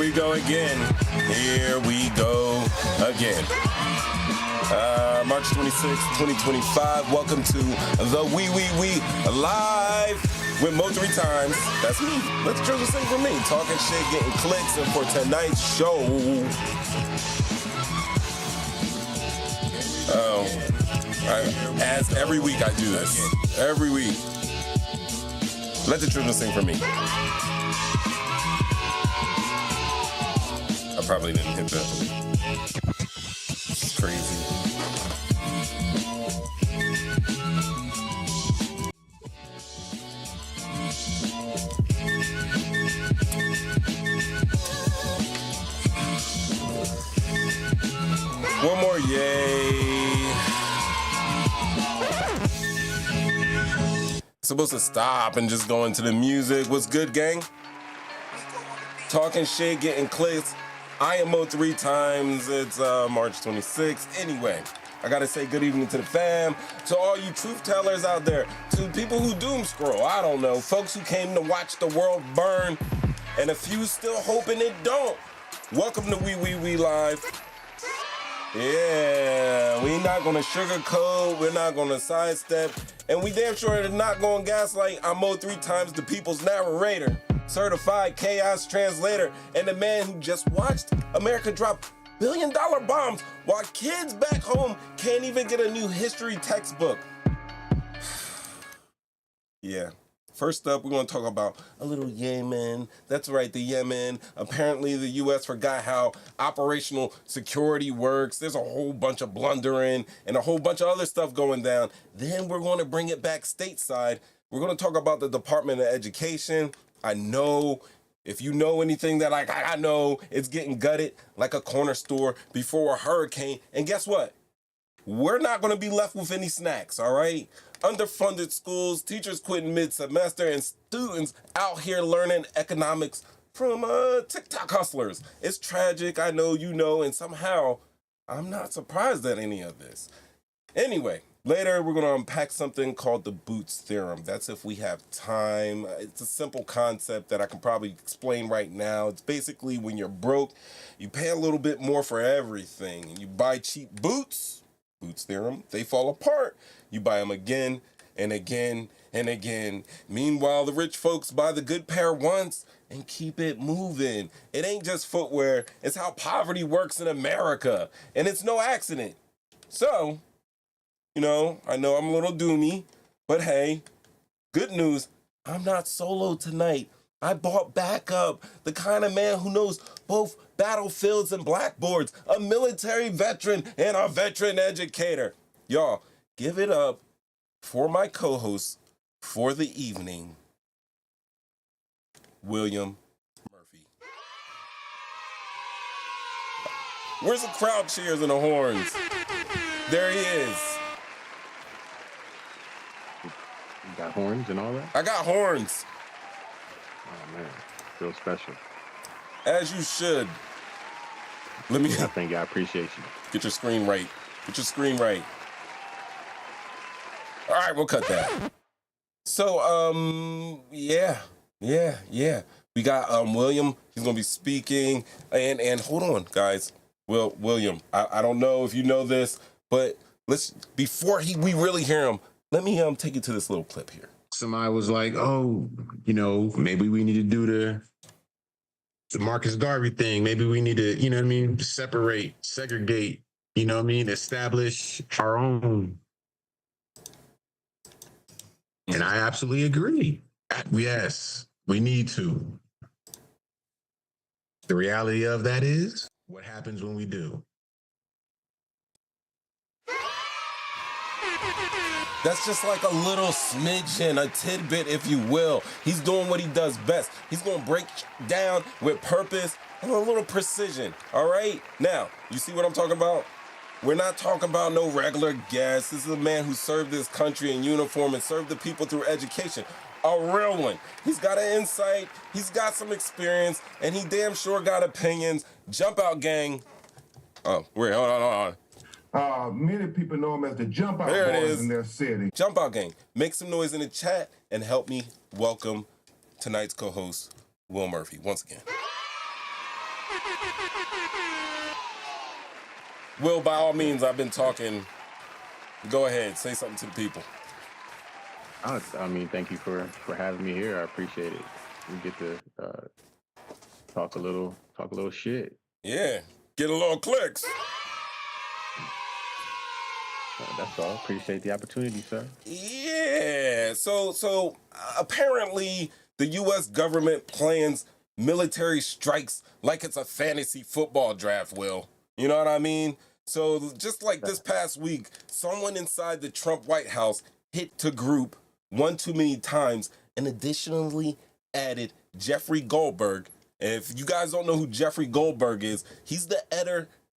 we go again. Here we go again. March 26, 2025. Welcome to the We Live with Mo 3 times. That's me. Let's drill this thing for me. Talking shit, getting clicks. And for tonight's show, as every week I do this. Every week. Let the children sing for me. I probably didn't hit that. It's crazy. One more, yay. Supposed to stop and just go into the music. What's good, gang? Talking shit, getting clicks. I am Mo 3 times. It's March 26th. Anyway, I gotta say good evening to the fam, to all you truth tellers out there, to people who doom scroll, I don't know, folks who came to watch the world burn, and a few still hoping it don't. Welcome to We Live. Yeah, we not gonna sugarcoat, we're not gonna sidestep, and we damn sure are not gonna gaslight. I'm Mo 3 times, the people's narrator, certified chaos translator, and the man who just watched America drop billion-dollar bombs while kids back home can't even get a new history textbook. Yeah. First up, we're going to talk about a little Yemen. That's right, the Yemen. Apparently, the U.S. forgot how operational security works. There's a whole bunch of blundering and a whole bunch of other stuff going down. Then we're going to bring it back stateside. We're going to talk about the Department of Education. I know, if you know anything that I know, it's getting gutted like a corner store before a hurricane. And guess what? We're not going to be left with any snacks, all right? Underfunded schools, teachers quitting mid-semester, and students out here learning economics from TikTok hustlers. It's tragic, I know, you know, and somehow I'm not surprised at any of this. Anyway, later we're going to unpack something called the Boots Theorem. That's if we have time. It's a simple concept that I can probably explain right now. It's basically when you're broke, you pay a little bit more for everything, and you buy cheap boots. Boots Theorem, they fall apart. You buy them again and again and again. Meanwhile, the rich folks buy the good pair once and keep it moving. It ain't just footwear. It's how poverty works in America. And it's no accident. So, you know I'm a little doomy, but hey, good news, I'm not solo tonight. I bought backup, the kind of man who knows both battlefields and blackboards, a military veteran and a veteran educator. Y'all, give it up for my co-host for the evening, William Murphy. Where's the crowd cheers and the horns? There he is. You got horns and all that? I got horns. Oh, man. Feel special. As you should. Let me... I think I appreciate you. Get your screen right. Get your screen right. All right, we'll cut that. So, yeah. We got William. He's gonna be speaking. And hold on, guys. William, I don't know if you know this, but before we really hear him, let me take you to this little clip here. Somebody was like, oh, maybe we need to do the Marcus Garvey thing. Maybe we need to, separate, segregate, establish our own. And I absolutely agree. Yes, we need to. The reality of that is, what happens when we do? That's just like a little smidgen, a tidbit, if you will. He's doing what he does best. He's going to break down with purpose and a little precision, all right? Now, you see what I'm talking about? We're not talking about no regular guest. This is a man who served this country in uniform and served the people through education. A real one. He's got an insight, he's got some experience, and he damn sure got opinions. JumpOut Gang. Oh, wait, hold on. Many people know him as the JumpOut Boys in their city. JumpOut Gang. Make some noise in the chat and help me welcome tonight's co-host, Will Murphy, once again. Will, by all means, I've been talking. Go ahead, say something to the people. I mean, thank you for having me here. I appreciate it. We get to talk a little shit. Yeah, get a little clicks. That's all. Appreciate the opportunity, sir. Yeah. So apparently the U.S. government plans military strikes like it's a fantasy football draft. Will, you know what I mean? So just like this past week, someone inside the Trump White House hit to group one too many times and additionally added Jeffrey Goldberg. And if you guys don't know who Jeffrey Goldberg is, he's the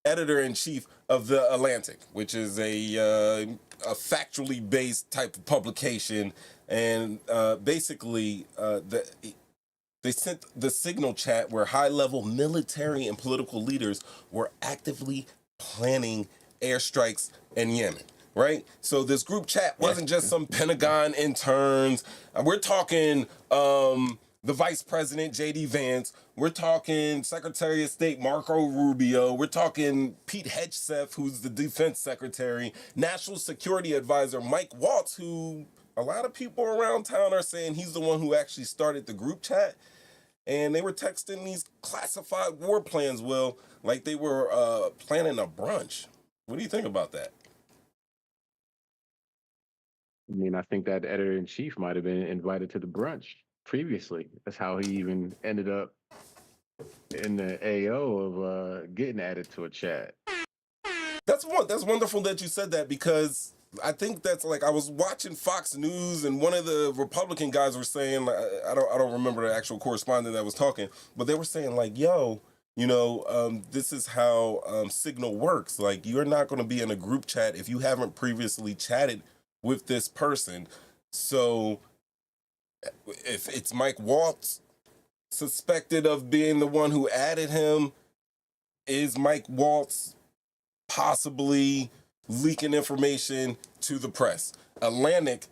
editor-in-chief of The Atlantic, which is a factually based type of publication. And basically, they sent the signal chat where high-level military and political leaders were actively planning airstrikes in Yemen. Right? So this group chat wasn't just some Pentagon interns. We're talking the Vice President, J.D. Vance. We're talking Secretary of State Marco Rubio. We're talking Pete Hegseth, who's the Defense Secretary. National Security Advisor Mike Waltz, who a lot of people around town are saying he's the one who actually started the group chat. And they were texting these classified war plans, Will, like they were planning a brunch. What do you think about that? I mean, I think that editor-in-chief might have been invited to the brunch previously. That's how he even ended up in the AO of getting added to a chat. That's wonderful that you said that, because I think that's like, I was watching Fox News and one of the Republican guys were saying, I don't remember the actual correspondent that was talking, but they were saying like, yo, you know, this is how Signal works. Like, you're not going to be in a group chat if you haven't previously chatted with this person. So if it's Mike Waltz suspected of being the one who added him, is Mike Waltz possibly leaking information to the press? Atlantic,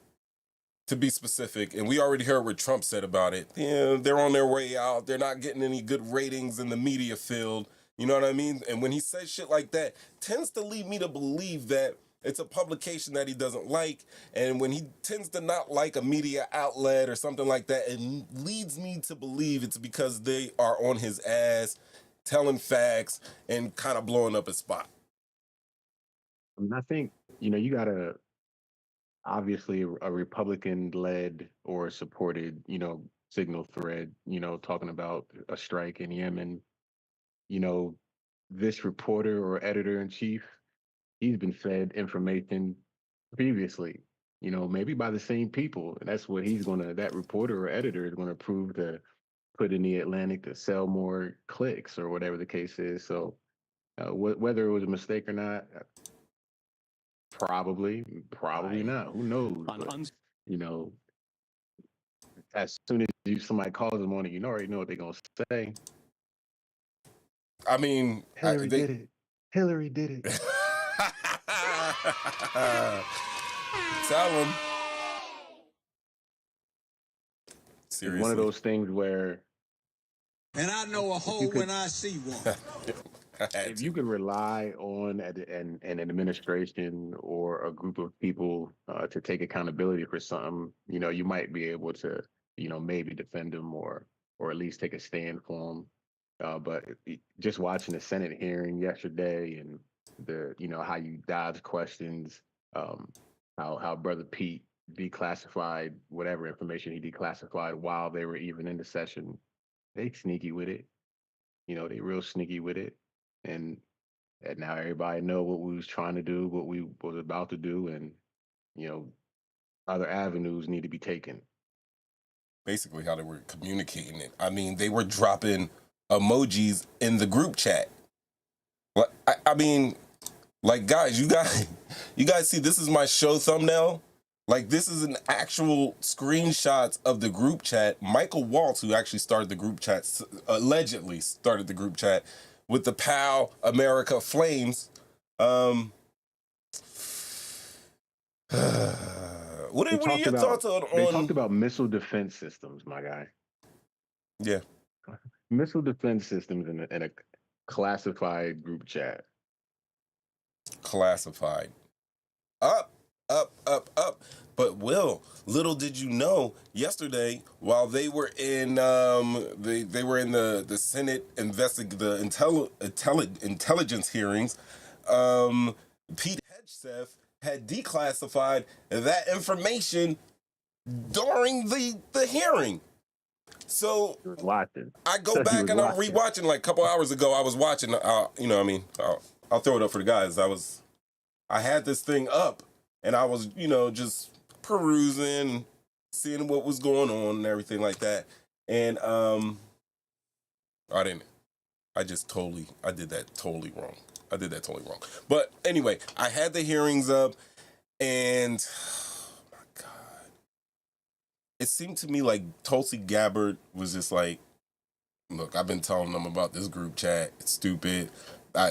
to be specific, and we already heard what Trump said about it. Yeah, they're on their way out. They're not getting any good ratings in the media field. You know what I mean? And when he says shit like that, tends to lead me to believe that it's a publication that he doesn't like. And when he tends to not like a media outlet or something like that, it leads me to believe it's because they are on his ass, telling facts, and kind of blowing up his spot. I mean, I think, you know, you got to obviously a Republican-led or supported, you know, signal thread, you know, talking about a strike in Yemen. You know, this reporter or editor-in-chief, he's been fed information previously, you know, maybe by the same people. And that's what that reporter or editor is going to prove to put in the Atlantic to sell more clicks or whatever the case is. So whether it was a mistake or not, probably not. Who knows? But, you know, as soon as somebody calls them on it, you already know what they're going to say. I mean, Hillary did it. Hillary did it. Tell him. Seriously. It's one of those things where, and I know a hole when I see one. if you could rely on an administration or a group of people to take accountability for something, you know, you might be able to, you know, maybe defend them or at least take a stand for them. But just watching the Senate hearing yesterday and you know, how you dodge questions, how Brother Pete declassified whatever information he declassified while they were even in the session, they sneaky with it. You know, they real sneaky with it. And now everybody know what we was trying to do, what we was about to do, and, you know, other avenues need to be taken. Basically how they were communicating it. I mean, they were dropping emojis in the group chat. Well, I mean, like, guys, you guys see, this is my show thumbnail. Like, this is an actual screenshots of the group chat. Michael Waltz, who actually started the group chat, allegedly started the group chat with the PAL America Flames. What are your thoughts on? They talked about missile defense systems, my guy. Yeah. Missile defense systems in a classified group chat. classified. Up, up, up, up. But Will, little did you know, yesterday while they were in they were in the Senate intelligence hearings, Pete Hegseth had declassified that information during the hearing. So He was watching. I go He back was and I'm watching. rewatching. Like a couple hours ago, I was watching. I'll throw it up for the guys. I had this thing up, and I was just perusing, seeing what was going on and everything like that. And I didn't. I did that totally wrong. But anyway, I had the hearings up, and oh my God, it seemed to me like Tulsi Gabbard was just like, look, I've been telling them about this group chat. It's stupid.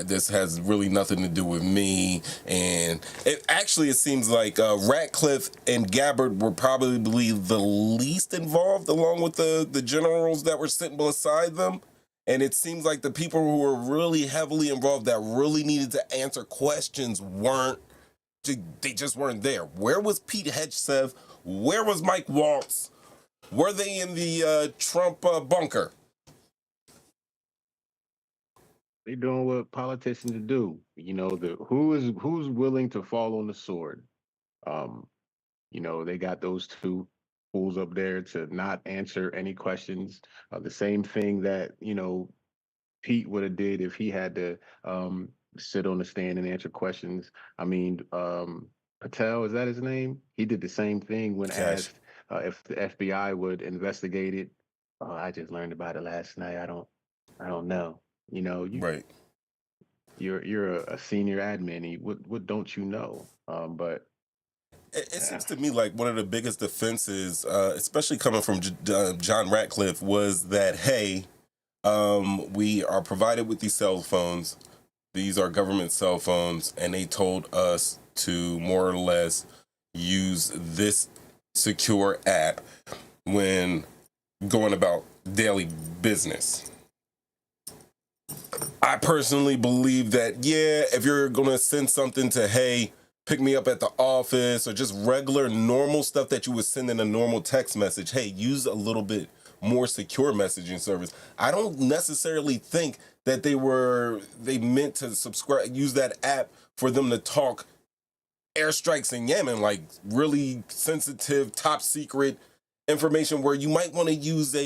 This has really nothing to do with me. And it seems like Ratcliffe and Gabbard were probably the least involved, along with the generals that were sitting beside them. And it seems like the people who were really heavily involved that really needed to answer questions they just weren't there. Where was Pete Hegseth? Where was Mike Waltz? Were they in the Trump bunker? They doing what politicians do. Who's willing to fall on the sword. They got those two fools up there to not answer any questions. The same thing that Pete would have did if he had to sit on the stand and answer questions. I mean, Patel, is that his name? He did the same thing when Cash. asked if the FBI would investigate it. I just learned about it last night. I don't know. Right. You're a senior admin. What don't you know? But It seems to me like one of the biggest defenses, especially coming from John Ratcliffe, was that, hey, we are provided with these cell phones. These are government cell phones, and they told us to more or less use this secure app when going about daily business. I personally believe that, yeah, if you're going to send something to, hey, pick me up at the office, or just regular normal stuff that you would send in a normal text message, hey, use a little bit more secure messaging service. I don't necessarily think that they meant to use that app for them to talk airstrikes in Yemen, like really sensitive, top secret information where you might want to use a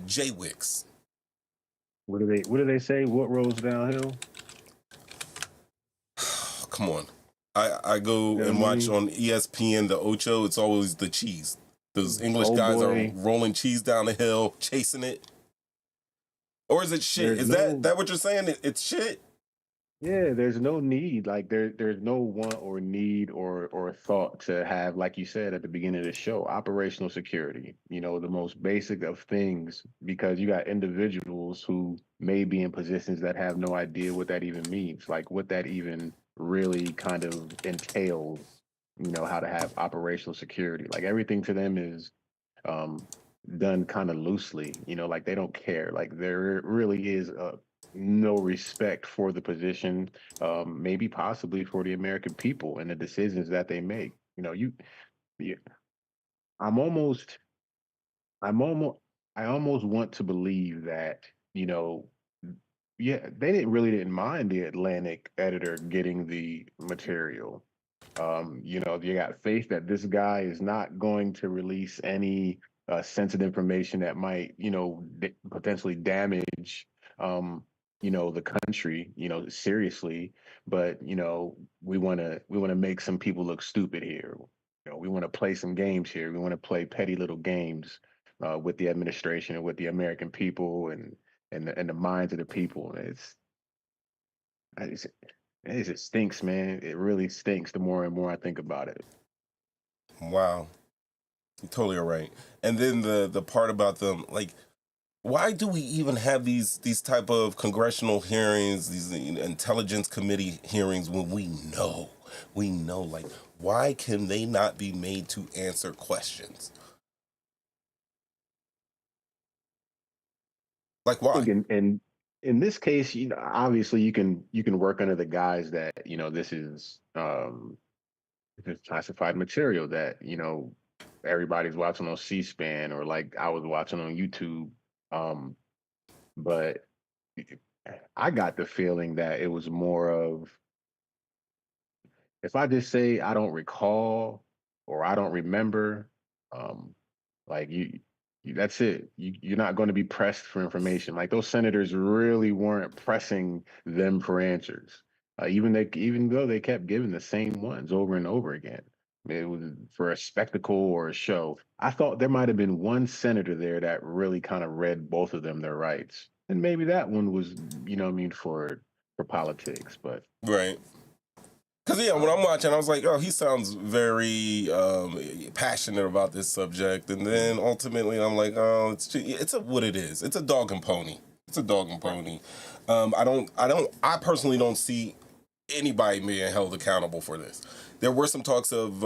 JWIX. what do they say? What rolls downhill? Come on. I go and watch on ESPN the Ocho. It's always the cheese. Those English guys are rolling cheese down the hill, chasing it. Or is it shit? Is that what you're saying? It's shit? Yeah, there's no need. Like there's no want or need or thought to have, like you said at the beginning of the show, operational security. The most basic of things, because you got individuals who may be in positions that have no idea what that even means, like what that even really kind of entails. How to have operational security. Like everything to them is done kind of loosely. Like they don't care. Like there really is no respect for the position, maybe possibly for the American people and the decisions that they make. You I'm almost, I'm almost, I almost want to believe that, yeah, they didn't mind the Atlantic editor getting the material. You got faith that this guy is not going to release any sensitive information that might, potentially damage, the country, seriously. But we want to make some people look stupid here. We want to play some games here. We want to play petty little games with the administration and with the American people and the minds of the people. It's it just stinks, man. It really stinks the more and more I think about it. Wow. You're totally all right. And then the part about them, like, why do we even have these type of congressional hearings, these intelligence committee hearings, when we know, like, why can they not be made to answer questions? Like, why? And in this case, obviously you can work under the guise that this is classified material that everybody's watching on C-SPAN or like I was watching on YouTube. Um, but I got the feeling that it was more of, if I just say I don't recall or I don't remember, um, like that's it. You're not going to be pressed for information. Like those senators really weren't pressing them for answers, even though they kept giving the same ones over and over again. It was for a spectacle or a show. I thought there might have been one senator there that really kind of read both of them their rights, and maybe that one was, what I mean, for politics. But Right. Because yeah, when I'm watching, I was like, oh, he sounds very passionate about this subject, and then ultimately, I'm like, oh, it's what it is. It's a dog and pony. It's a dog and pony. I personally don't see anybody being held accountable for this. There were some talks of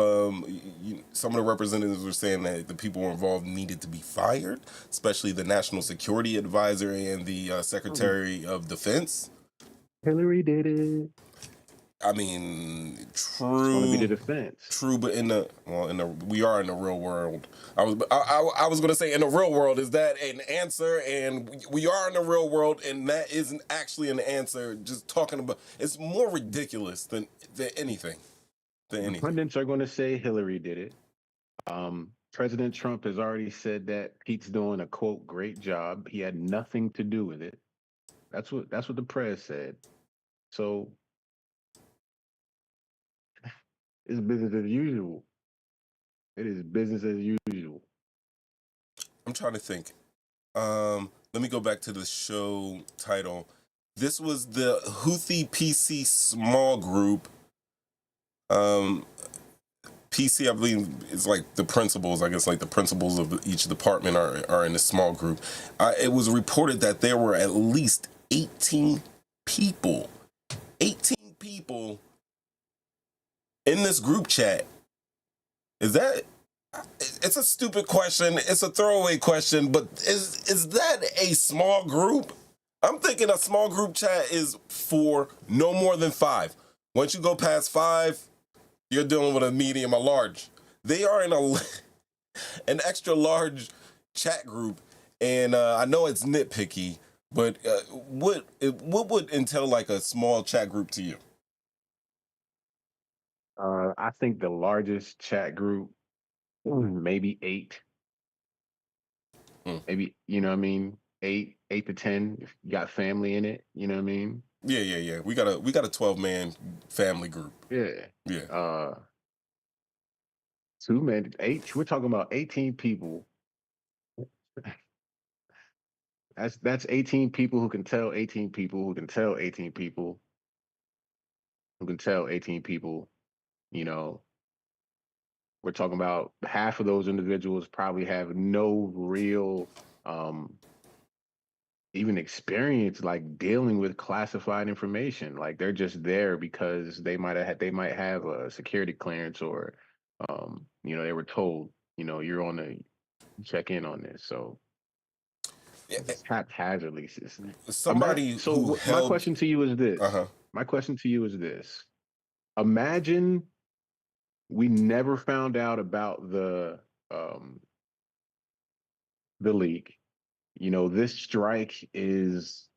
some of the representatives were saying that the people involved needed to be fired, especially the National Security Advisor and the Secretary of Defense. Hillary did it. I mean, It's going to be the true, defense. true, but we are in the real world. I was gonna say in the real world, is that an answer? And we are in the real world, and that isn't actually an answer. Just talking about, it's more ridiculous than anything. The pundits are going to say Hillary did it. President Trump has already said that Pete's doing a quote great job. He had nothing to do with it. That's what the press said. So it's business as usual. It is business as usual. I'm trying to think. Let me go back to the show title. This was the Houthi PC small group. PC, I believe, is like the principals. I guess like the principals of each department are in a small group. It was reported that there were at least 18 people. 18 people in this group chat. Is that? It's a stupid question. It's a throwaway question, but is that a small group? I'm thinking a small group chat is for no more than 5. Once you go past 5, you're dealing with a medium or large. They are in an extra large chat group, and I know it's nitpicky, but what would entail like a small chat group to you? I think the largest chat group, maybe 8. Hmm. Maybe, what I mean, 8 to 10. If you got family in it, you know what I mean. Yeah. We got a 12-man family group. Yeah. Yeah. 2 men, 8. We're talking about 18 people. That's 18 people who can tell 18 people who can tell 18 people who can tell 18 people. You know, we're talking about half of those individuals probably have no real even experience like dealing with classified information. Like they're just there because they might have a security clearance or they were told, you're on the check in on this. So Yeah, it's haphazardly. somebody who My held. question to you is this. Uh-huh. My question to you is this. Imagine we never found out about the leak. This strike is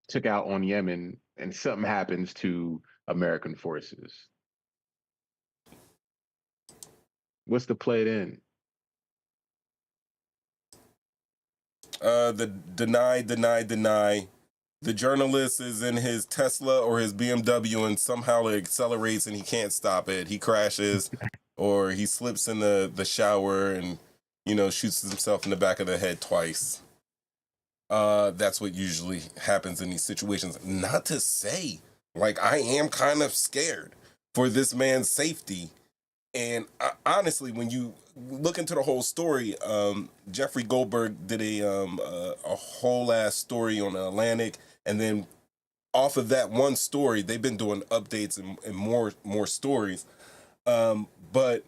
took out on Yemen and something happens to American forces. What's the play then? The deny. The journalist is in his Tesla or his BMW and somehow it accelerates and he can't stop it. He crashes or he slips in the shower and, shoots himself in the back of the head twice. That's what usually happens in these situations. Not to say, like, I am kind of scared for this man's safety. And honestly, when you look into the whole story, Jeffrey Goldberg did a whole ass story on the Atlantic, and then off of that one story, they've been doing updates and more stories. But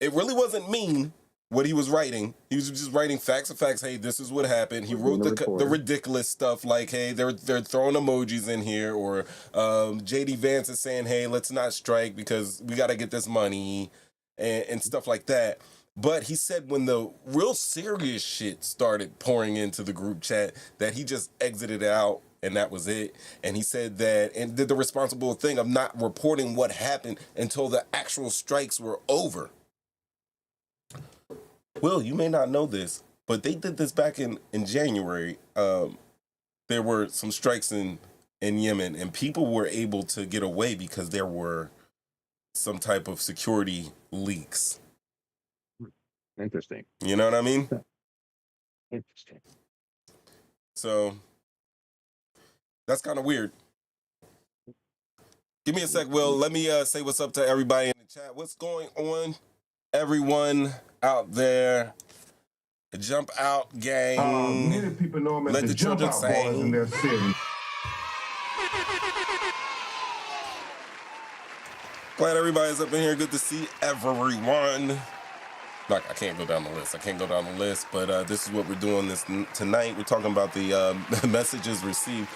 it really wasn't mean. what he was writing. He was just writing facts of facts. Hey, this is what happened. He wrote the ridiculous stuff like, hey, they're throwing emojis in here, or JD Vance is saying, hey, let's not strike because we got to get this money and stuff like that. But he said when the real serious shit started pouring into the group chat that he just exited out and that was it. And he said that and did the responsible thing of not reporting what happened until the actual strikes were over. Will, you may not know this, but they did this back in January. There were some strikes in Yemen, and people were able to get away because there were some type of security leaks. Interesting. You know what I mean? Interesting. So that's kind of weird. Give me a sec, Will. Let me say what's up to everybody in the chat. What's going on, everyone out there? The JumpOut Gang. Many people know him as Let the children JumpOut Boys in their city. Glad everybody's up in here. Good to see everyone. I can't go down the list. But this is what we're doing tonight. We're talking about the messages received,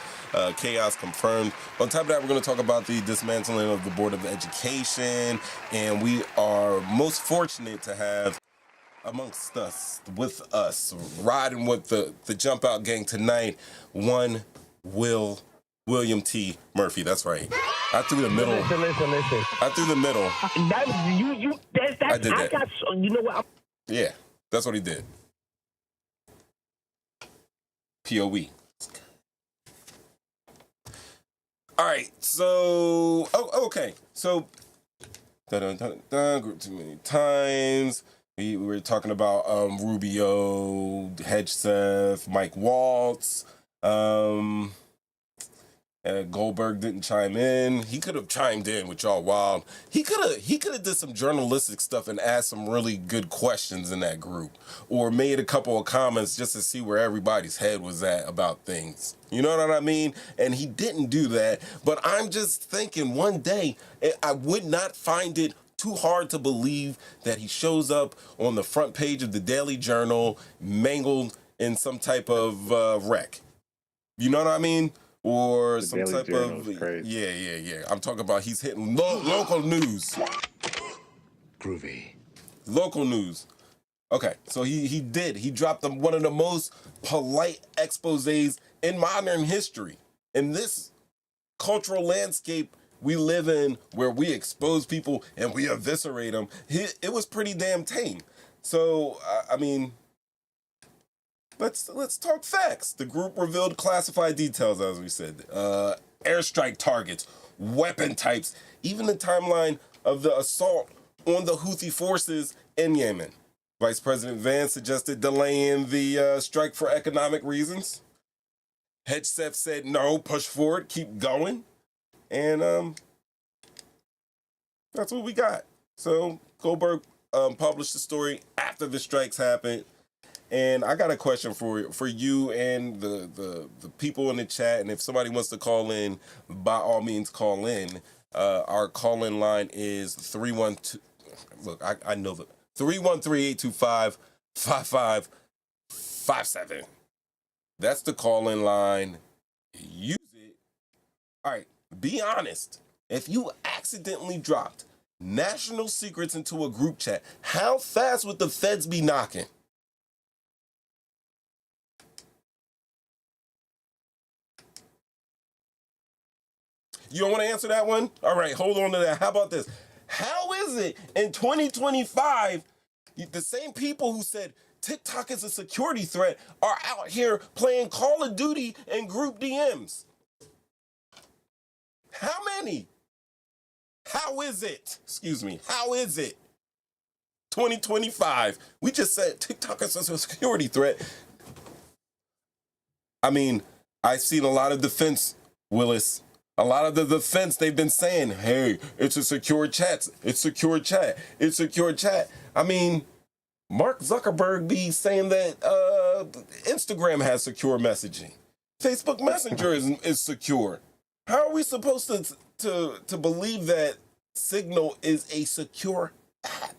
chaos confirmed. On top of that, we're going to talk about the dismantling of the Board of Education. And we are most fortunate to have amongst us, with us, riding with the JumpOut Gang tonight, one William T. Murphy. That's right. I threw the middle. Listen. I threw the middle. I did that. You know what? Yeah, that's what he did. POE. All right, so okay, so group too many times. We were talking about Rubio, Hedgeseth, Mike Waltz. Goldberg didn't chime in. He could have chimed in with y'all wild. He could have did some journalistic stuff and asked some really good questions in that group, or made a couple of comments just to see where everybody's head was at about things. You know what I mean? And he didn't do that. But I'm just thinking one day I would not find it too hard to believe that he shows up on the front page of the Daily Journal mangled in some type of wreck. You know what I mean? Or some type of yeah. I'm talking about he's hitting local news. Groovy. Local news. Okay, so he dropped one of the most polite exposés in modern history. In this cultural landscape we live in, where we expose people and we eviscerate them, it was pretty damn tame. So I mean, Let's talk facts. The group revealed classified details, as we said. Airstrike targets, weapon types, even the timeline of the assault on the Houthi forces in Yemen. Vice President Vance suggested delaying the strike for economic reasons. Hedgeseth said no, push forward, keep going. And that's what we got. So Goldberg published the story after the strikes happened. And I got a question for you and the people in the chat. And if somebody wants to call in, by all means, call in. Our call-in line is 312. Look, I know the 313-825-5557. That's the call-in line. Use it. All right. Be honest. If you accidentally dropped national secrets into a group chat, how fast would the feds be knocking? You don't want to answer that one? All right, hold on to that. How about this? How is it in 2025, the same people who said TikTok is a security threat are out here playing Call of Duty and group DMs? How many? How is it? Excuse me. How is it? 2025. We just said TikTok is a security threat. I mean, I've seen a lot of defense, Willis. A lot of the defense, they've been saying, hey, it's a secure chat. It's secure chat. It's secure chat. I mean, Mark Zuckerberg be saying that Instagram has secure messaging. Facebook Messenger is secure. How are we supposed to believe that Signal is a secure app?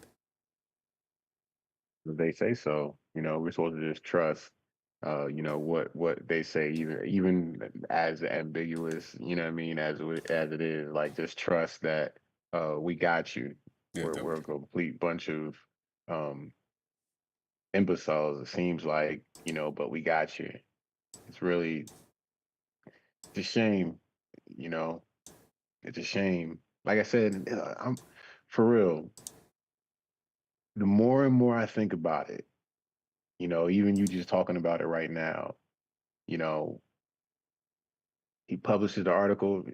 if they say so, we're supposed to just trust, what they say, even as ambiguous, what I mean, as it is, like just trust that we got you. Yeah, We're a complete bunch of um, imbeciles, it seems like, but we got you. It's really it's a shame, you know. It's a shame. Like I said, I'm for real. The more and more I think about it, even you just talking about it right now, you know, he publishes the article.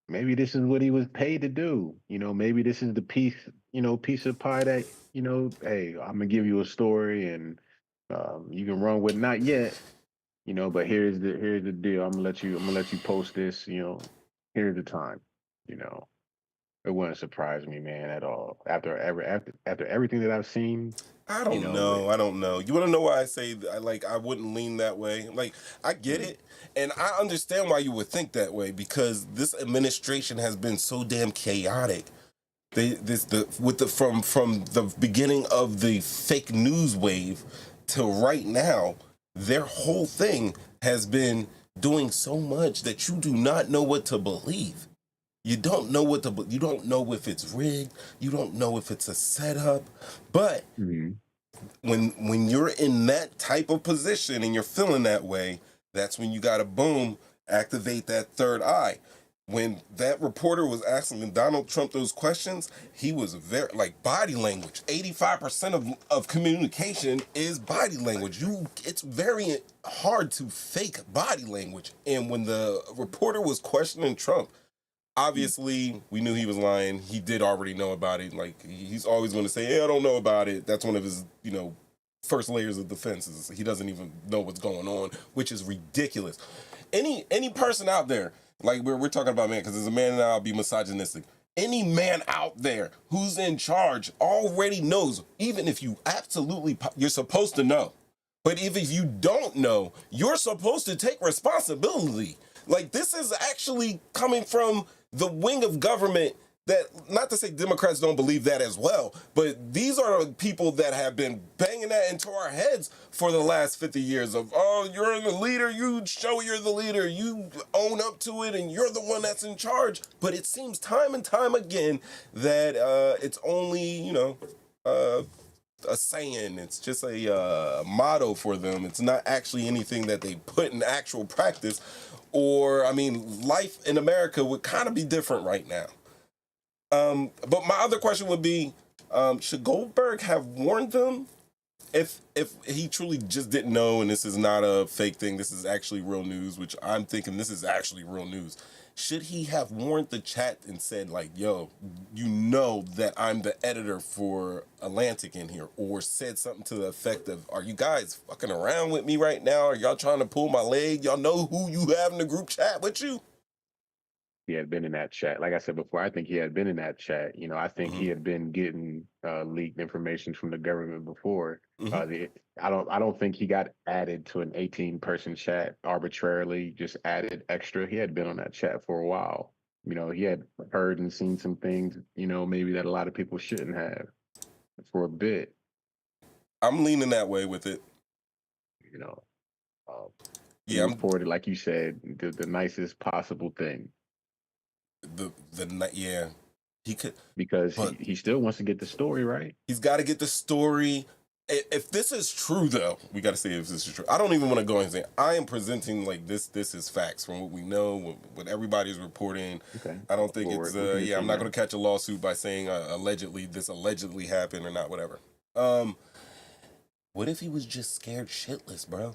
Maybe this is what he was paid to do. Maybe this is the piece of pie that, hey, I'm gonna give you a story and you can run with. Not yet, but here's the deal. I'm gonna let you post this. Here's the time. You know, it wouldn't surprise me, man, at all. After everything that I've seen, I don't know. I don't know. You want to know why I say I wouldn't lean that way? Like I get it, and I understand why you would think that way because this administration has been so damn chaotic. From the beginning of the fake news wave to right now, their whole thing has been doing so much that you do not know what to believe. You don't know you don't know if it's rigged. You don't know if it's a setup. But Mhm. when you're in that type of position and you're feeling that way, that's when you got to boom activate that third eye. When that reporter was asking Donald Trump those questions, he was very like body language. 85% of communication is body language. It's very hard to fake body language. And when the reporter was questioning Trump, obviously we knew he was lying. He did already know about it. Like he's always going to say, "Hey, I don't know about it." That's one of his, first layers of defenses. He doesn't even know what's going on, which is ridiculous. Any person out there, like we're talking about man, because as a man and I'll be misogynistic. Any man out there who's in charge already knows, even if you you're supposed to know. But if you don't know, you're supposed to take responsibility. Like this is actually coming from the wing of government that, not to say Democrats don't believe that as well, but these are people that have been banging that into our heads for the last 50 years of, oh, you're the leader, you show you're the leader, you own up to it, and you're the one that's in charge. But it seems time and time again that it's only, a saying. It's just a motto for them. It's not actually anything that they put in actual practice. Or, I mean, life in America would kind of be different right now. But my other question would be, should Goldberg have warned them if he truly just didn't know and this is not a fake thing, this is actually real news, which I'm thinking this is actually real news. Should he have warned the chat and said, like, yo, you know that I'm the editor for Atlantic in here, or said something to the effect of, are you guys fucking around with me right now? Are y'all trying to pull my leg? Y'all know who you have in the group chat with you? He had been in that chat. Like I said before, I think he had been in that chat. I think he had been getting leaked information from the government before. I don't think he got added to an 18-person chat arbitrarily, just added extra. He had been on that chat for a while. He had heard and seen some things, maybe that a lot of people shouldn't have for a bit. I'm leaning that way with it. You know, Yeah, he reported, like you said, the nicest possible thing. Yeah, he could, because he still wants to get the story right. He's got to get the story. If this is true, though, we got to say if this is true. I don't even want to go and say I am presenting like this. This is facts from what we know, what everybody's reporting. Okay. I don't think it's I'm not going to catch a lawsuit by saying this allegedly happened or not, whatever. What if he was just scared shitless, bro?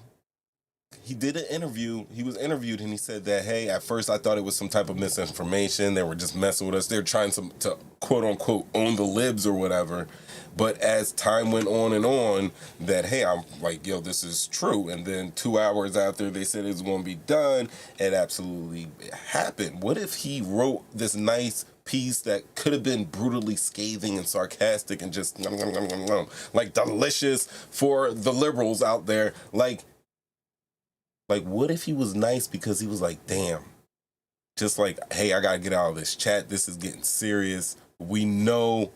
He did an interview. He was interviewed and he said that, hey, at first I thought it was some type of misinformation. They were just messing with us. They're trying to quote unquote own the libs or whatever. But as time went on and on, that, hey, I'm like, yo, this is true. And then 2 hours after they said it was going to be done, it absolutely happened. What if he wrote this nice piece that could have been brutally scathing and sarcastic and just like delicious for the liberals out there? Like, what if he was nice because he was like, damn, just like, hey, I got to get out of this chat. This is getting serious. We know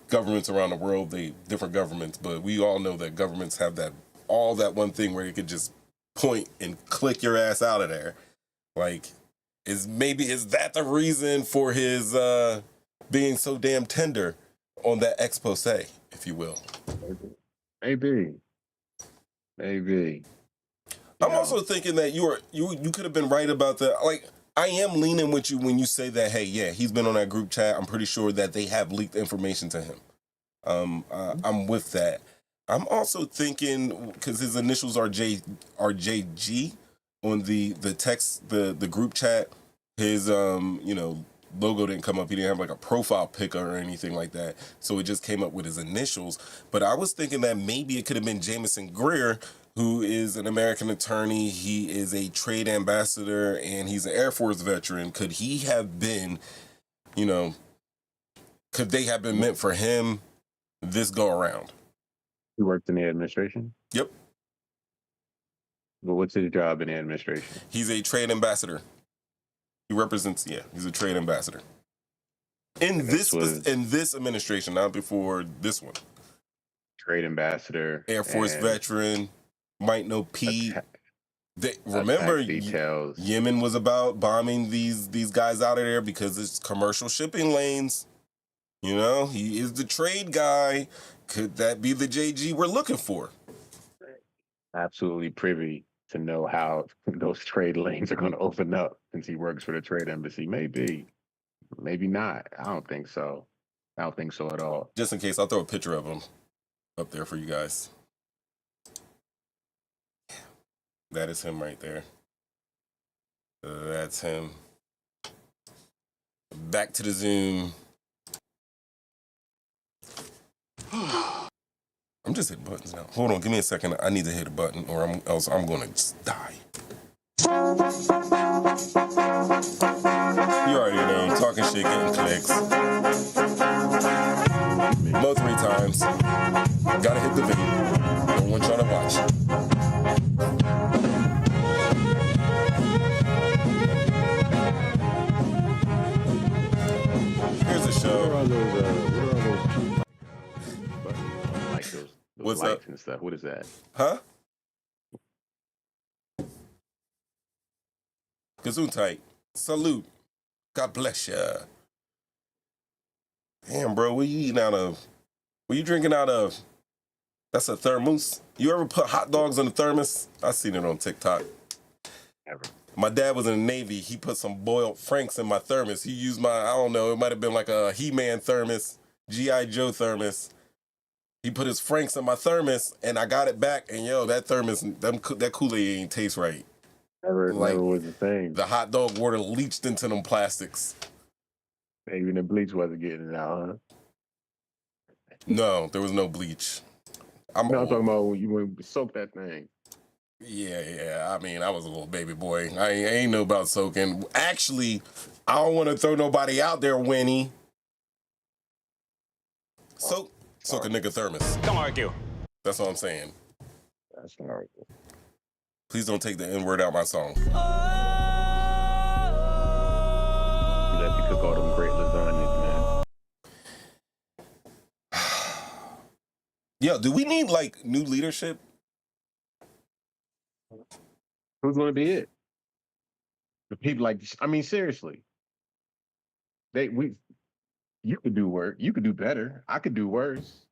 governments around the world, different governments, but we all know that governments have that one thing where you could just point and click your ass out of there. Like, is that the reason for his being so damn tender on that expose, if you will? Maybe. I'm also thinking that you could have been right about that. Like, I am leaning with you when you say that, hey, yeah, he's been on that group chat. I'm pretty sure that they have leaked information to him. I'm with that. I'm also thinking, because his initials are JG on the text, the group chat, his logo didn't come up. He didn't have like a profile pic or anything like that. So it just came up with his initials. But I was thinking that maybe it could have been Jameson Greer, who is an American attorney. He is a trade ambassador and he's an Air Force veteran. Could he have been, could they have been meant for him this go around? He worked in the administration? Yep. But what's his job in the administration? He's a trade ambassador. He represents, he's a trade ambassador. In this administration, not before this one. Trade ambassador. Air Force veteran. Might know Pete. Remember, details. Yemen was about bombing these guys out of there because it's commercial shipping lanes. He is the trade guy. Could that be the JG we're looking for? Absolutely privy to know how those trade lanes are going to open up since he works for the trade embassy. Maybe not. I don't think so. I don't think so at all. Just in case, I'll throw a picture of him up there for you guys. That is him right there. That's him. Back to the Zoom. I'm just hitting buttons now. Hold on, give me a second. I need to hit a button or else I'm going to just die. You already know, talking shit, getting clicks. Mo 3 times. Gotta hit the video. Don't want y'all to watch. Here's the show. Where are those like those What's lights up? And stuff? What is that? Huh? Gesundheit. Salute. God bless ya. Damn, bro, what you eating out of? What you drinking out of? That's a thermos. You ever put hot dogs in a thermos? I seen it on TikTok. Ever. My dad was in the Navy. He put some boiled Franks in my thermos. He used I don't know, it might have been like a He-Man thermos, G.I. Joe thermos. He put his Franks in my thermos, and I got it back, and that thermos, that Kool-Aid ain't taste right. Never was the thing. The hot dog water leached into them plastics. Even the bleach wasn't getting it out, huh? No, there was no bleach. I'm talking about when you soak that thing. Yeah. I mean, I was a little baby boy. I ain't know about soaking. Actually, I don't want to throw nobody out there, Winnie. Soak a nigga thermos. Don't argue. That's all I'm saying. That's an argument. Please don't take the N-word out my song. You let me cook all them great lasagnas, man. Yo, do we need new leadership? Who's going to be it? The people seriously. You could do work. You could do better. I could do worse.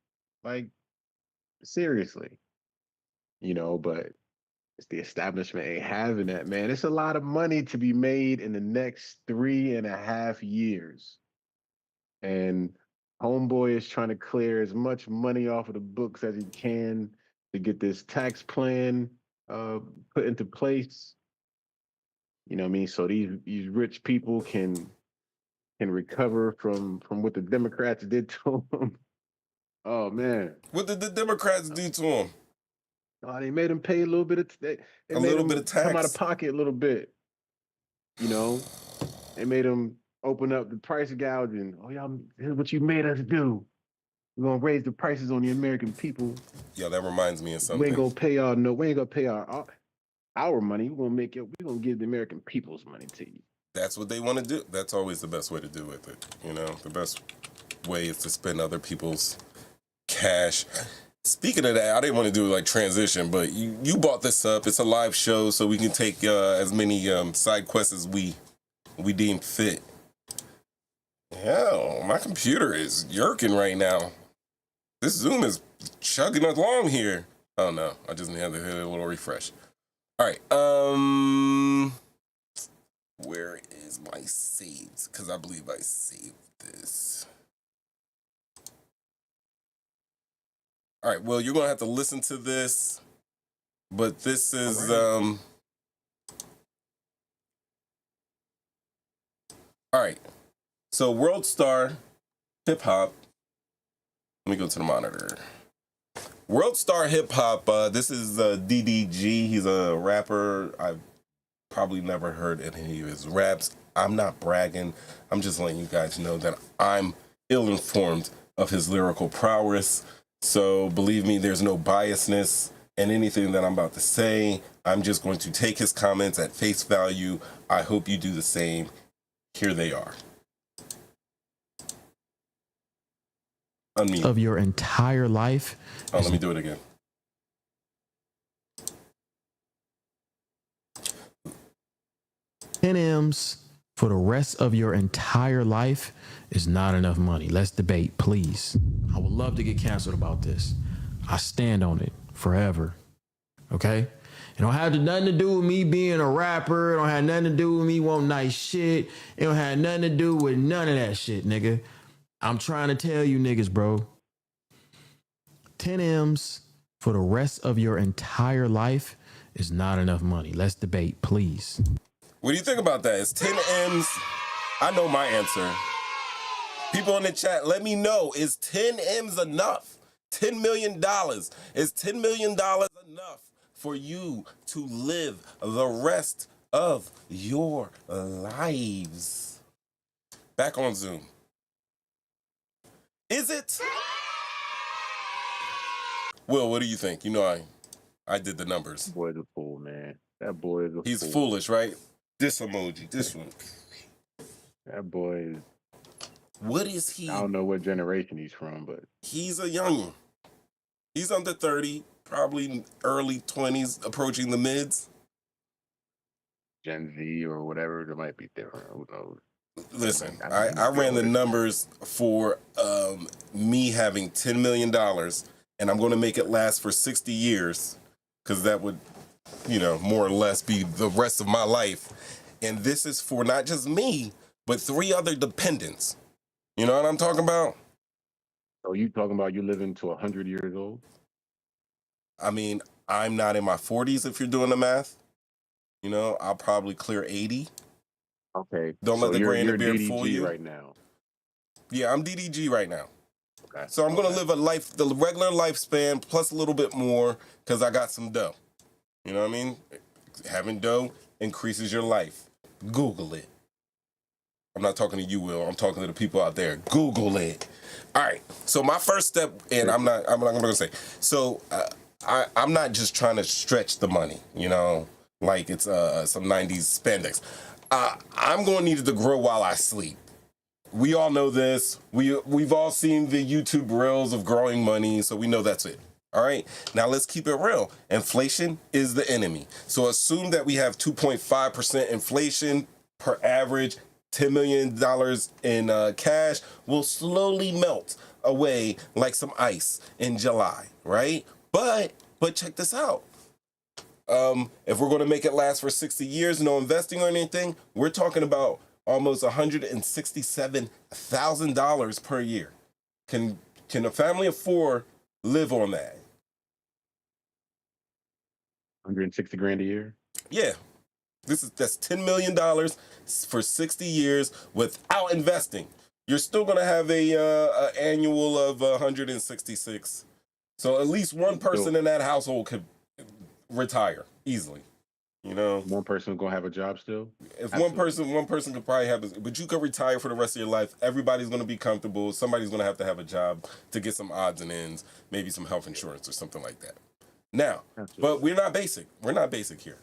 Seriously. But it's the establishment ain't having that, man. It's a lot of money to be made in the next 3.5 years. And homeboy is trying to clear as much money off of the books as he can to get this tax plan put into place. You know what I mean? So these rich people can recover from what the Democrats did to them. Oh man. What did the Democrats do to him? Oh, they made them pay a little bit of they a made little them bit of tax. Come out of pocket a little bit. They made them open up the price gouging. Oh, y'all, here's what you made us do. We're gonna raise the prices on the American people. Yeah, that reminds me of something. We ain't gonna pay our money. We're gonna give the American people's money to you. That's what they want to do. That's always the best way to do with it. The best way is to spend other people's cash. Speaking of that, I didn't want to do like transition, but you brought this up. It's a live show, so we can take as many side quests as we deem fit. Hell, my computer is yerking right now. This Zoom is chugging along here. Oh no, I just had to hit a little refresh. All right, where is my saves? Because I believe I saved this. All right, well, you're going to have to listen to this, but this is, all right, so World Star Hip Hop, let me go to the monitor. World Star Hip Hop, this is DDG, he's a rapper. I've probably never heard any of his raps. I'm not bragging, I'm just letting you guys know that I'm ill-informed of his lyrical prowess. So believe me, there's no biasness in anything that I'm about to say. I'm just going to take his comments at face value. I hope you do the same. Here they are. Unmute. Of your entire life. Oh, let me do it again. 10 M's for the rest of your entire life is not enough money. Let's debate, please. I would love to get canceled about this. I stand on it forever. Okay? It don't have nothing to do with me being a rapper. It don't have nothing to do with me wanting nice shit. It don't have nothing to do with none of that shit, nigga. I'm trying to tell you niggas, bro. 10 M's for the rest of your entire life is not enough money. Let's debate, please. What do you think about that? Is 10 M's? I know my answer. People in the chat, let me know. Is 10 M's enough? $10 million. Is $10 million enough for you to live the rest of your lives? Back on Zoom. Is it? Will, what do you think? You know I did the numbers. That boy's a fool, man. That boy is a He's fool. foolish, right? This emoji, this one. That boy is... What is he? I don't know what generation he's from, but... He's a youngin'. He's under 30, probably early 20s, approaching the mids. Gen Z or whatever, it might be different. Who knows? Listen, I ran the numbers for me having $10 million, and I'm going to make it last for 60 years, because that would, more or less be the rest of my life. And this is for not just me, but 3 other dependents. You know what I'm talking about? So you talking about you living to 100 years old? I mean, I'm not in my 40s if you're doing the math. I'll probably clear 80. Okay. Don't let the gray in the beard DDG fool you. right now. Yeah, I'm DDG right now. Okay. So I'm going to live a life, the regular lifespan, plus a little bit more, because I got some dough. You know what I mean? Having dough increases your life. Google it. I'm not talking to you, Will. I'm talking to the people out there. Google it. All right. So my first step, and I'm not going to say, so I'm not just trying to stretch the money, like it's some 90s spandex. I'm going to need it to grow while I sleep. We all know this. We've all seen the YouTube reels of growing money, so we know that's it. All right, now let's keep it real. Inflation is the enemy. So assume that we have 2.5% inflation per average. $10 million in cash will slowly melt away like some ice in July, right? But check this out. If we're going to make it last for 60 years, no investing or anything, we're talking about almost $167,000 per year. Can a family of 4 live on that? 160 grand a year? Yeah. That's $10 million for 60 years without investing. You're still going to have a annual of 166. So at least one person in that household could retire easily. One person gonna have a job still? If Absolutely. one person could probably but you could retire for the rest of your life. Everybody's going to be comfortable. Somebody's going to have a job to get some odds and ends, maybe some health insurance or something like that. Now, Absolutely. but we're not basic. We're not basic here.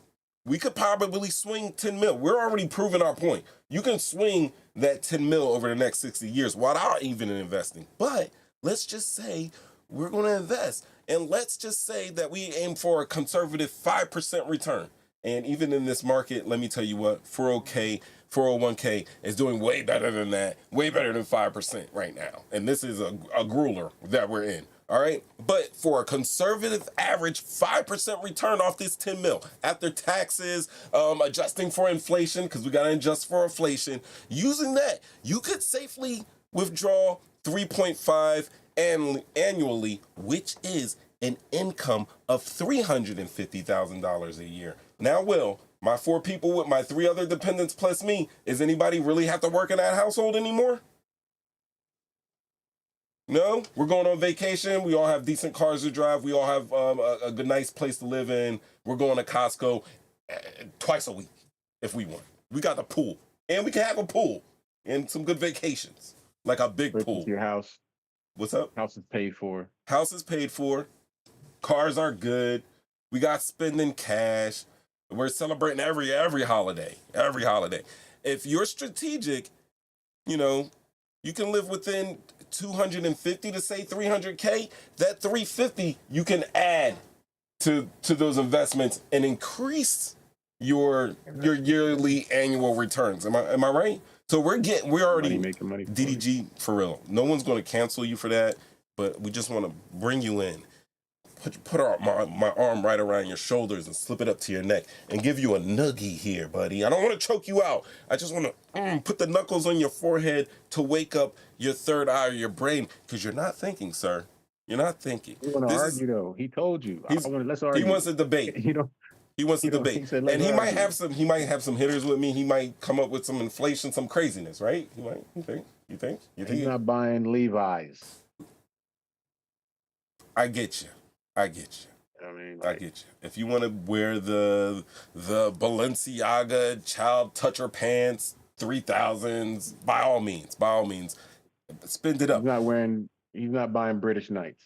We could probably swing 10 mil. We're already proving our point. You can swing that 10 mil over the next 60 years without even investing. But let's just say we're going to invest. And let's just say that we aim for a conservative 5% return. And even in this market, let me tell you what, 401k is doing way better than that, way better than 5% right now. And this is a grueler that we're in. All right. But for a conservative average 5% return off this 10 mil after taxes, adjusting for inflation, because we got to adjust for inflation, using that, you could safely withdraw 3.5 annually, which is an income of $350,000 a year. Now, Will, my 4 people with my 3 other dependents plus me, is anybody really have to work in that household anymore? No, we're going on vacation. We all have decent cars to drive. We all have a good, nice place to live in. We're going to Costco twice a week if we want. We got the pool, and we can have a pool and some good vacations, like a big pool. Your house. What's up? House is paid for. House is paid for. Cars are good. We got spending cash. We're celebrating every holiday. Every holiday. If you're strategic, you know, you can live within 250 to say 300K. That 350 you can add to those investments and increase your yearly annual returns. Am I right? So we're already making money. DDG for real. No one's going to cancel you for that, but we just want to bring you in. Put my arm right around your shoulders and slip it up to your neck and give you a nuggie here, buddy. I don't want to choke you out. I just want to put the knuckles on your forehead to wake up your third eye or your brain, because you're not thinking, sir. You're not thinking. You want to argue, though. He told you. Let's argue. He wants to debate. He wants to debate. And he might have some hitters with me. He might come up with some inflation, some craziness, right? He might. You think? He's not buying Levi's. I get you. I get you. If you want to wear the Balenciaga child toucher pants, 3000s, by all means, spend it up. He's not buying British Knights.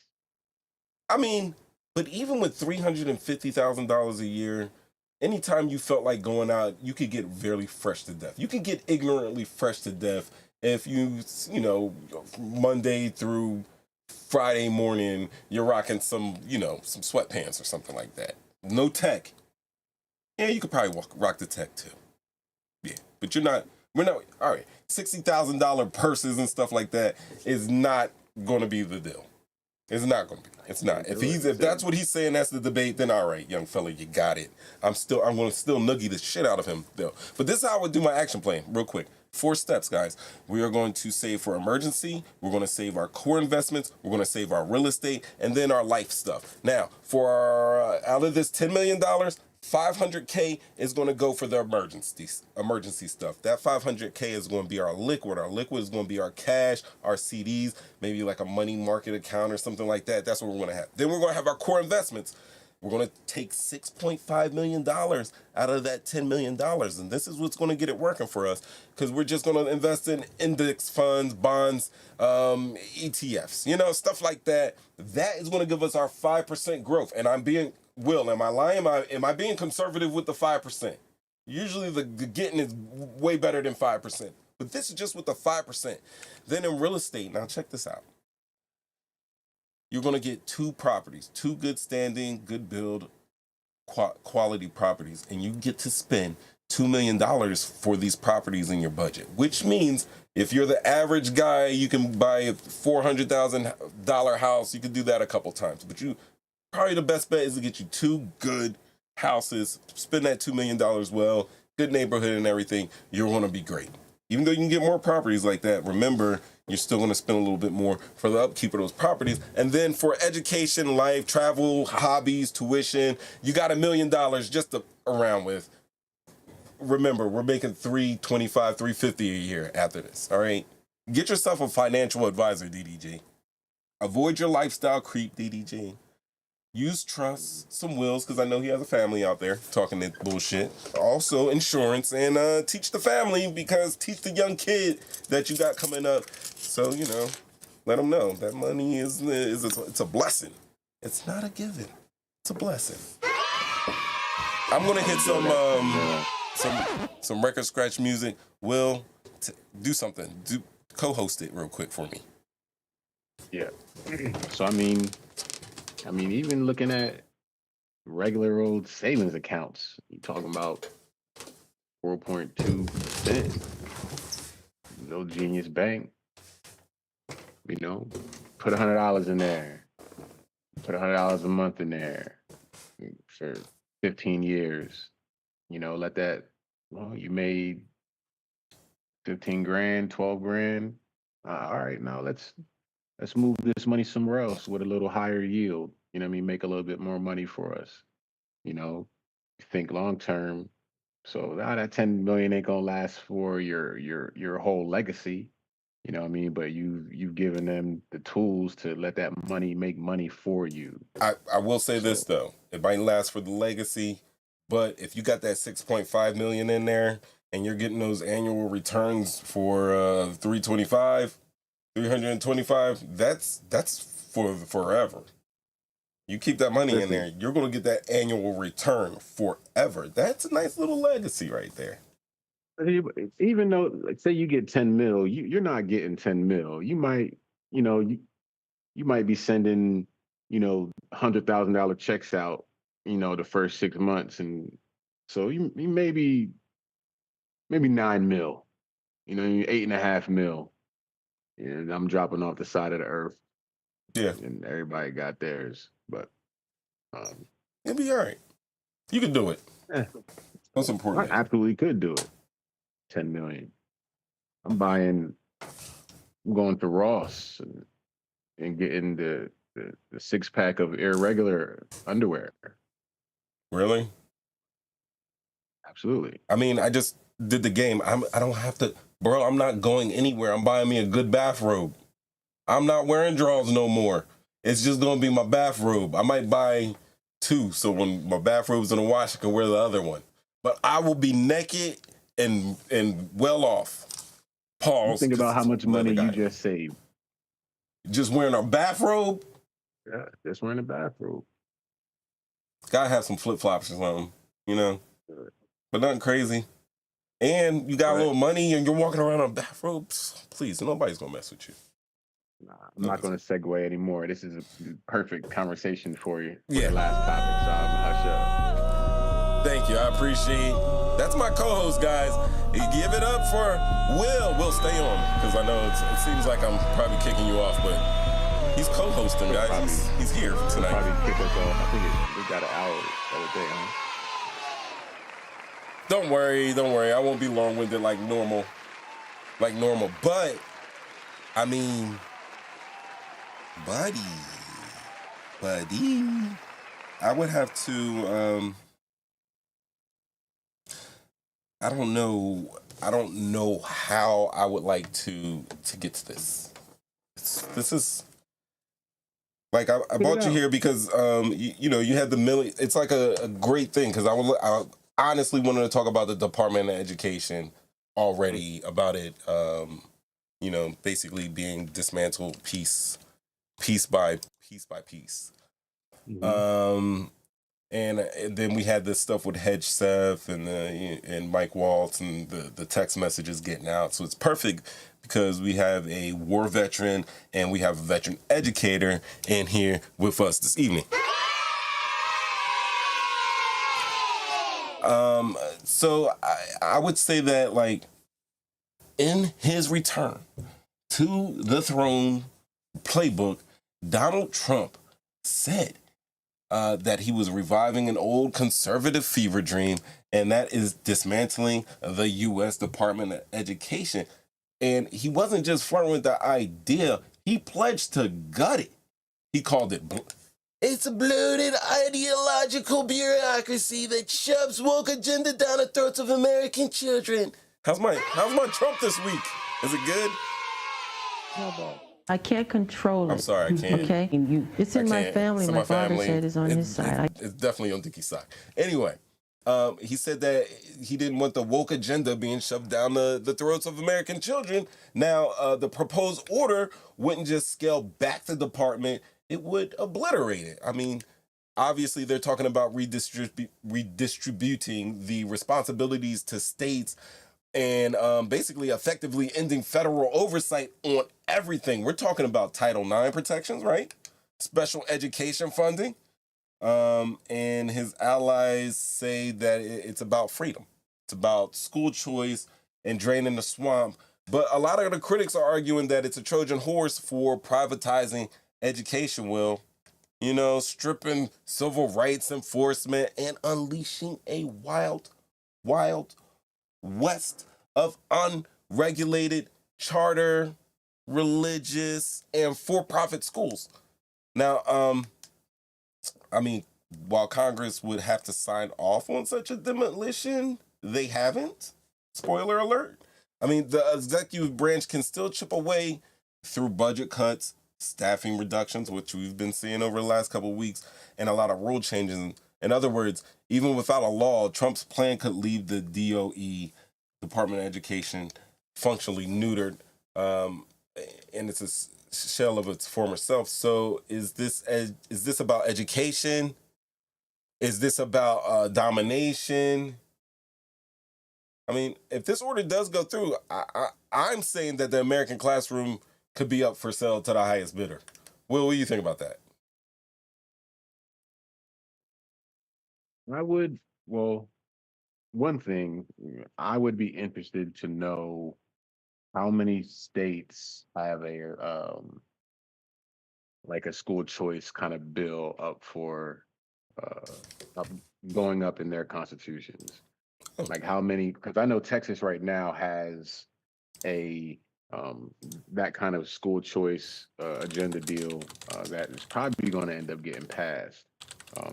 I mean, but even with $350,000 a year, anytime you felt like going out, you could get very fresh to death. You could get ignorantly fresh to death if you Monday through Friday morning, you're rocking some sweatpants or something like that. No tech. Yeah, you could probably rock the tech too. Yeah, but we're not, all right, $60,000 purses and stuff like that is not going to be the deal. It's not going to be. It's not. If that's what he's saying, that's the debate, then all right, young fella, you got it. I'm going to still noogie the shit out of him though. But this is how I would do my action plan real quick. 4 steps, guys. We are going to save for emergency. We're going to save our core investments. We're going to save our real estate and then our life stuff. Now, for out of this $10 million, $500K is going to go for the emergency stuff. That $500K is going to be our liquid. Our liquid is going to be our cash, our CDs, maybe like a money market account or something like that. That's what we're going to have. Then we're going to have our core investments. We're going to take $6.5 million out of that $10 million. And this is what's going to get it working for us, because we're just going to invest in index funds, bonds, ETFs, stuff like that. That is going to give us our 5% growth. And am I lying? Am I being conservative with the 5%? Usually the getting is way better than 5%. But this is just with the 5%. Then in real estate, now check this out. You're going to get 2 properties, 2 good standing, good build, quality properties, and you get to spend $2 million for these properties in your budget, which means if you're the average guy, you can buy a $400,000 house. You can do that a couple times, but probably the best bet is to get you 2 good houses, spend that $2 million well, good neighborhood and everything. You're going to be great. Even though you can get more properties like that, remember, you're still going to spend a little bit more for the upkeep of those properties. And then for education, life, travel, hobbies, tuition, you got $1 million just to around with. Remember, we're making $325, $350 a year after this, all right? Get yourself a financial advisor, DDG. Avoid your lifestyle creep, DDG. Use trust, some wills, because I know he has a family out there talking that bullshit. Also, insurance, and teach the family, because teach the young kid that you got coming up. So, let them know that money it's a blessing. It's not a given. It's a blessing. I'm gonna hit some record scratch music. Will, do something. Co-host it real quick for me. Yeah. So I mean, even looking at regular old savings accounts, you talking about 4.2%. No Genius Bank. You know, put $100 in there. Put $100 a month in there for 15 years. You know, let that. Well, you made 15 grand, 12 grand. All right, now let's move this money somewhere else with a little higher yield. You know what I mean? Make a little bit more money for us. You know, think long term. So now that 10 million ain't gonna last for your whole legacy. You know what I mean? But you've given them the tools to let that money make money for you. I will say this though. It might last for the legacy, but if you got that 6.5 million in there and you're getting those annual returns for 325, that's for forever. You keep that money in there, you're going to get that annual return forever. That's a nice little legacy right there. Even though, like, say you get 10 mil, you're not getting 10 mil. You might, you might be sending, $100,000 checks out, the first 6 months, and so you maybe 9 mil, 8.5 mil, and I'm dropping off the side of the earth. Yeah, and everybody got theirs, but it'll be all right. You can do it. Yeah. That's important. I absolutely could do it. 10 million. I'm going to Ross and getting the 6-pack of irregular underwear. Really? Absolutely. I mean, I just did the game. I don't have to, bro. I'm not going anywhere. I'm buying me a good bathrobe. I'm not wearing drawers no more. It's just gonna be my bathrobe. I might buy 2, so when my bathrobe's in the wash, I can wear the other one. But I will be naked and well off. Pause. Think about how much money you just saved. Just wearing a bathrobe? Yeah, just wearing a bathrobe. Gotta have some flip-flops or something, But nothing crazy. And you got a little money and you're walking around in a bathrobe. Please, nobody's gonna mess with you. Nah, I'm not going to segue anymore. This is a perfect conversation for you. For Yeah. the last topic, so I'm hush up. Thank you. I appreciate. That's my co-host, guys. Give it up for Will. Will, stay on because I know it seems like I'm probably kicking you off, but he's co-hosting, guys. He's here tonight. Probably kick us off. I think we got an hour the other day, huh? Don't worry. I won't be long-winded like normal. But I mean, buddy, I would have to. I don't know how I would like to get to this. This is like I brought you here because you had the million. It's like a great thing because I honestly wanted to talk about the Department of Education already, about it. Basically being dismantled piece by piece. Mm-hmm. And then we had this stuff with Hedge Seth and Mike Waltz and the text messages getting out. So it's perfect because we have a war veteran and we have a veteran educator in here with us this evening. So I would say that, like, in his return to the throne playbook, Donald Trump said that he was reviving an old conservative fever dream, and that is dismantling the U.S. Department of Education. And he wasn't just flirting with the idea, he pledged to gut it. He called it, it's a bloated ideological bureaucracy that shoves woke agenda down the throats of American children. How's my Trump this week? Is it good? I can't control it. I'm sorry, I can't. Okay? It's in my family. My father said it's on his side. It's definitely on Dickie's side. Anyway, he said that he didn't want the woke agenda being shoved down the throats of American children. Now, the proposed order wouldn't just scale back the department, it would obliterate it. I mean, obviously they're talking about redistributing the responsibilities to states and basically effectively ending federal oversight on everything. We're talking about Title IX protections, right? Special education funding. And his allies say that it's about freedom. It's about school choice and draining the swamp. But a lot of the critics are arguing that it's a Trojan horse for privatizing education, Will. You know, stripping civil rights enforcement and unleashing a wild, wild west of unregulated charter, religious, and for-profit schools. Now, I mean, while Congress would have to sign off on such a demolition, they haven't. Spoiler alert. I mean, the executive branch can still chip away through budget cuts, staffing reductions, which we've been seeing over the last couple of weeks, and a lot of rule changes. In other words, even without a law, Trump's plan could leave the DOE, Department of Education, functionally neutered, and it's a shell of its former self. So is this about education? Is this about domination? I mean, if this order does go through, I'm saying that the American classroom could be up for sale to the highest bidder. Will, what do you think about that? One thing, I would be interested to know how many states have like a school choice kind of bill up for up, going up in their constitutions. Like how many? Because I know Texas right now has a that kind of school choice agenda deal that is probably going to end up getting passed.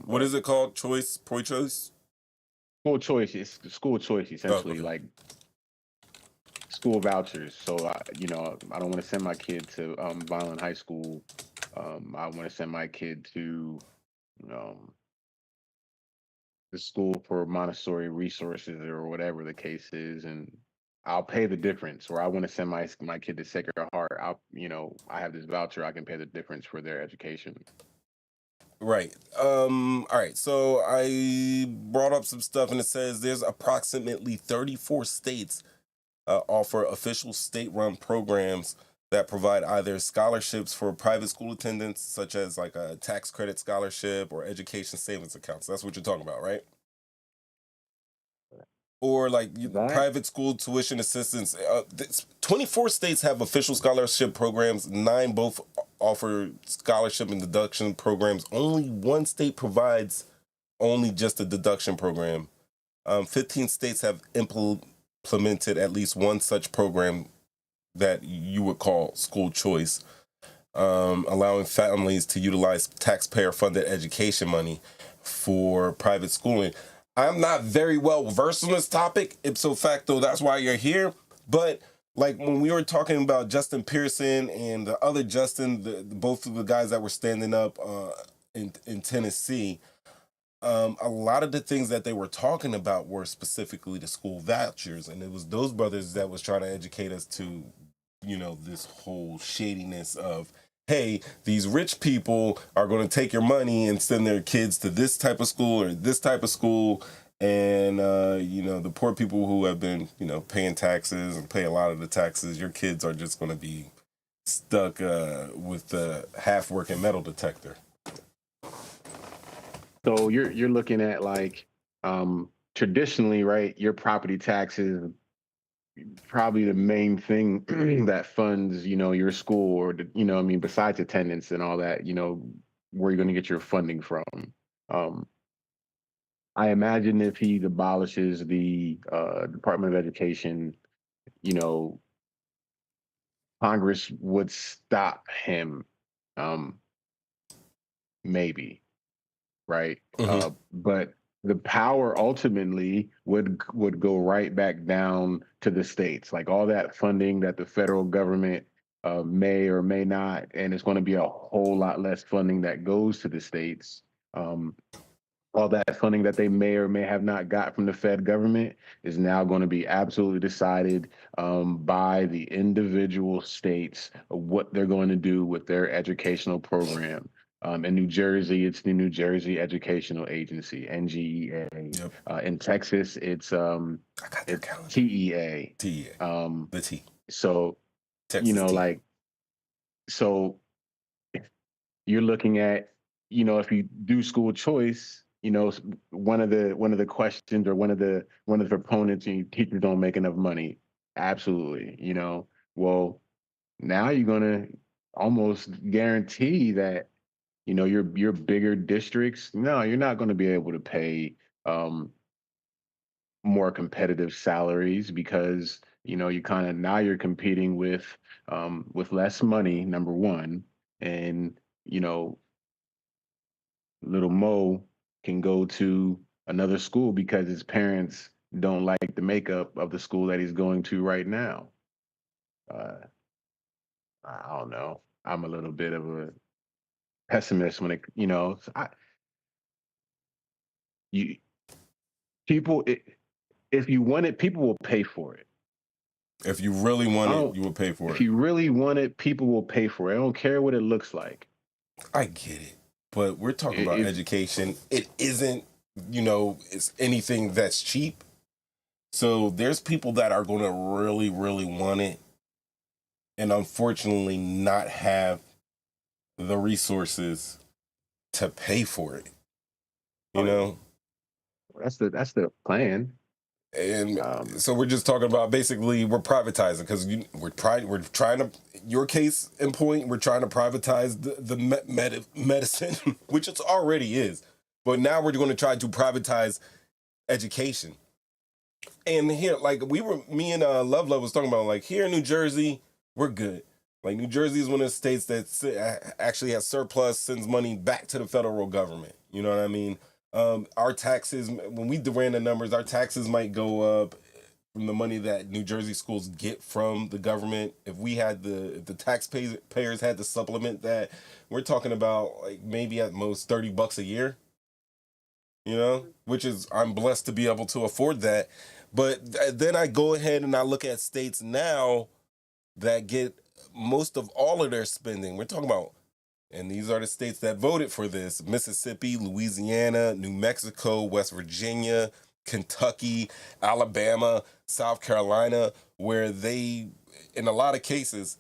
What is it called? Choice? Pro-choice? School choice essentially, okay. like school vouchers. So I don't want to send my kid to Violent High School. I want to send my kid to the school for Montessori resources or whatever the case is, and I'll pay the difference. Or I want to send my kid to Sacred Heart. I have this voucher. I can pay the difference for their education. Right. All right. So I brought up some stuff, and it says there's approximately 34 states offer official state-run programs that provide either scholarships for private school attendance, such as like a tax credit scholarship or education savings accounts. That's what you're talking about, right? Or like private school tuition assistance. 24 states have official scholarship programs. 9 both offer scholarship and deduction programs. Only 1 state provides only just a deduction program. 15 states have implemented at least one such program that you would call school choice, allowing families to utilize taxpayer-funded education money for private schooling. I'm not very well versed on this topic, ipso facto, that's why you're here. But like when we were talking about Justin Pearson and the other Justin, both of the guys that were standing up in Tennessee, a lot of the things that they were talking about were specifically the school vouchers, and it was those brothers that was trying to educate us to, this whole shadiness of, hey, these rich people are going to take your money and send their kids to this type of school or this type of school, and the poor people who have been paying taxes and pay a lot of the taxes, your kids are just going to be stuck with the half-working metal detector. So you're looking at like traditionally, right? Your property taxes probably the main thing that funds, your school or besides attendance and all that, where you're going to get your funding from. I imagine if he abolishes the Department of Education, Congress would stop him. Maybe. Right? Mm-hmm. But the power ultimately would go right back down to the states, like all that funding that the federal government may or may not, and it's going to be a whole lot less funding that goes to the states. All that funding that they may or may have not got from the Fed government is now going to be absolutely decided by the individual states of what they're going to do with their educational program. In New Jersey, it's the New Jersey Educational Agency, NGEA. Yep. In Texas, it's I got their it's calendar. TEA. TEA. The T. So Texas T. like so you're looking at, if you do school choice, one of the questions, or one of the proponents, teachers don't make enough money. Absolutely. Well, now you're gonna almost guarantee that, your bigger districts, no, you're not going to be able to pay more competitive salaries, because you kind of, now you're competing with less money, number one. And little Mo can go to another school because his parents don't like the makeup of the school that he's going to right now. I don't know. I'm a little bit of a pessimist when you people if you want it, people will pay for it. If you really want it, you will pay for it. If you really want it, people will pay for it. I don't care what it looks like. I get it. But we're talking about education. It isn't, it's anything that's cheap. So there's people that are going to really, really want it, and unfortunately not have the resources to pay for it. You know? That's the plan. And so we're just talking about, basically we're privatizing, because we're trying to, your case in point, we're trying to privatize the medicine, which it already is. But now we're going to try to privatize education. And here, like me and Love was talking about, like here in New Jersey, we're good. Like New Jersey is one of the states that actually has surplus, sends money back to the federal government. You know what I mean? Our taxes, when we ran the numbers, our taxes might go up from the money that New Jersey schools get from the government. If we had if the taxpayers had to supplement that, we're talking about like maybe at most $30 a year. Which is, I'm blessed to be able to afford that. But then I go ahead and I look at states now that get most of all of their spending. We're talking about, and these are the states that voted for this: Mississippi, Louisiana, New Mexico, West Virginia, Kentucky, Alabama, South Carolina, where they, in a lot of cases,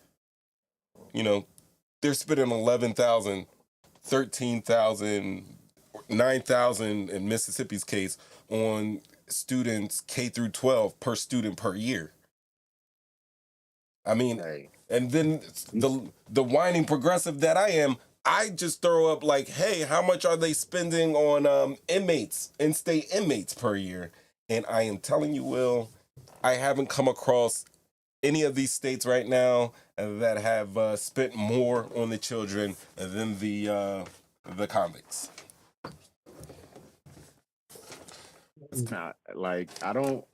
they're spending 11,000, 13,000, 9,000 in Mississippi's case on students K through 12 per student per year. I mean, and then the whining progressive that I am, I just throw up like, hey, how much are they spending on in-state inmates per year? And I am telling you, Will, I haven't come across any of these states right now that have spent more on the children than the convicts. It's not like, I don't.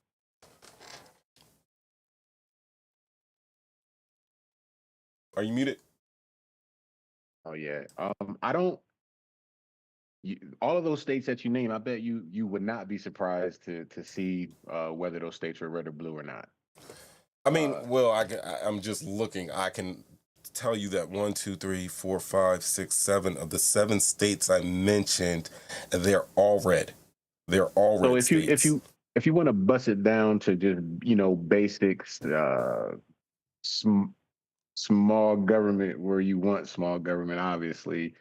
Are you muted? Oh yeah. I don't. All of those states that you name, I bet you would not be surprised to see whether those states are red or blue or not. I mean, well, I'm just looking. I can tell you that 1, 2, 3, 4, 5, 6, 7 of the 7 states I mentioned, they're all red. They're all red states. So if you want to bust it down to just basics, small government where you want small government, obviously,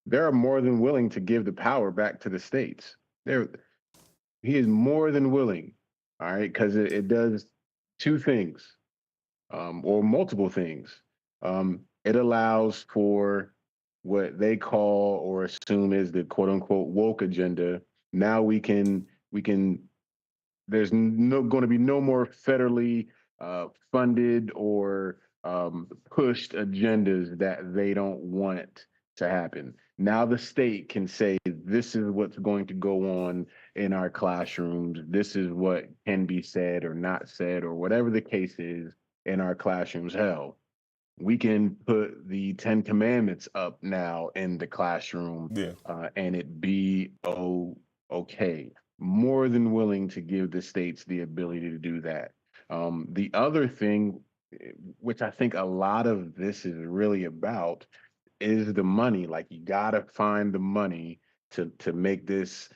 they're more than willing to give the power back to the states. He is more than willing, all right, because it does 2 things, or multiple things. It allows for what they call or assume is the quote unquote woke agenda. Now we can there's going to be no more federally funded or pushed agendas that they don't want to happen. Now the state can say, this is what's going to go on in our classrooms. This is what can be said or not said, or whatever the case is in our classrooms. Hell, we can put the 10 Commandments up now in the classroom, and it be okay. More than willing to give the states the ability to do that. The other thing, which I think a lot of this is really about, is the money. Like, you gotta find the money to make this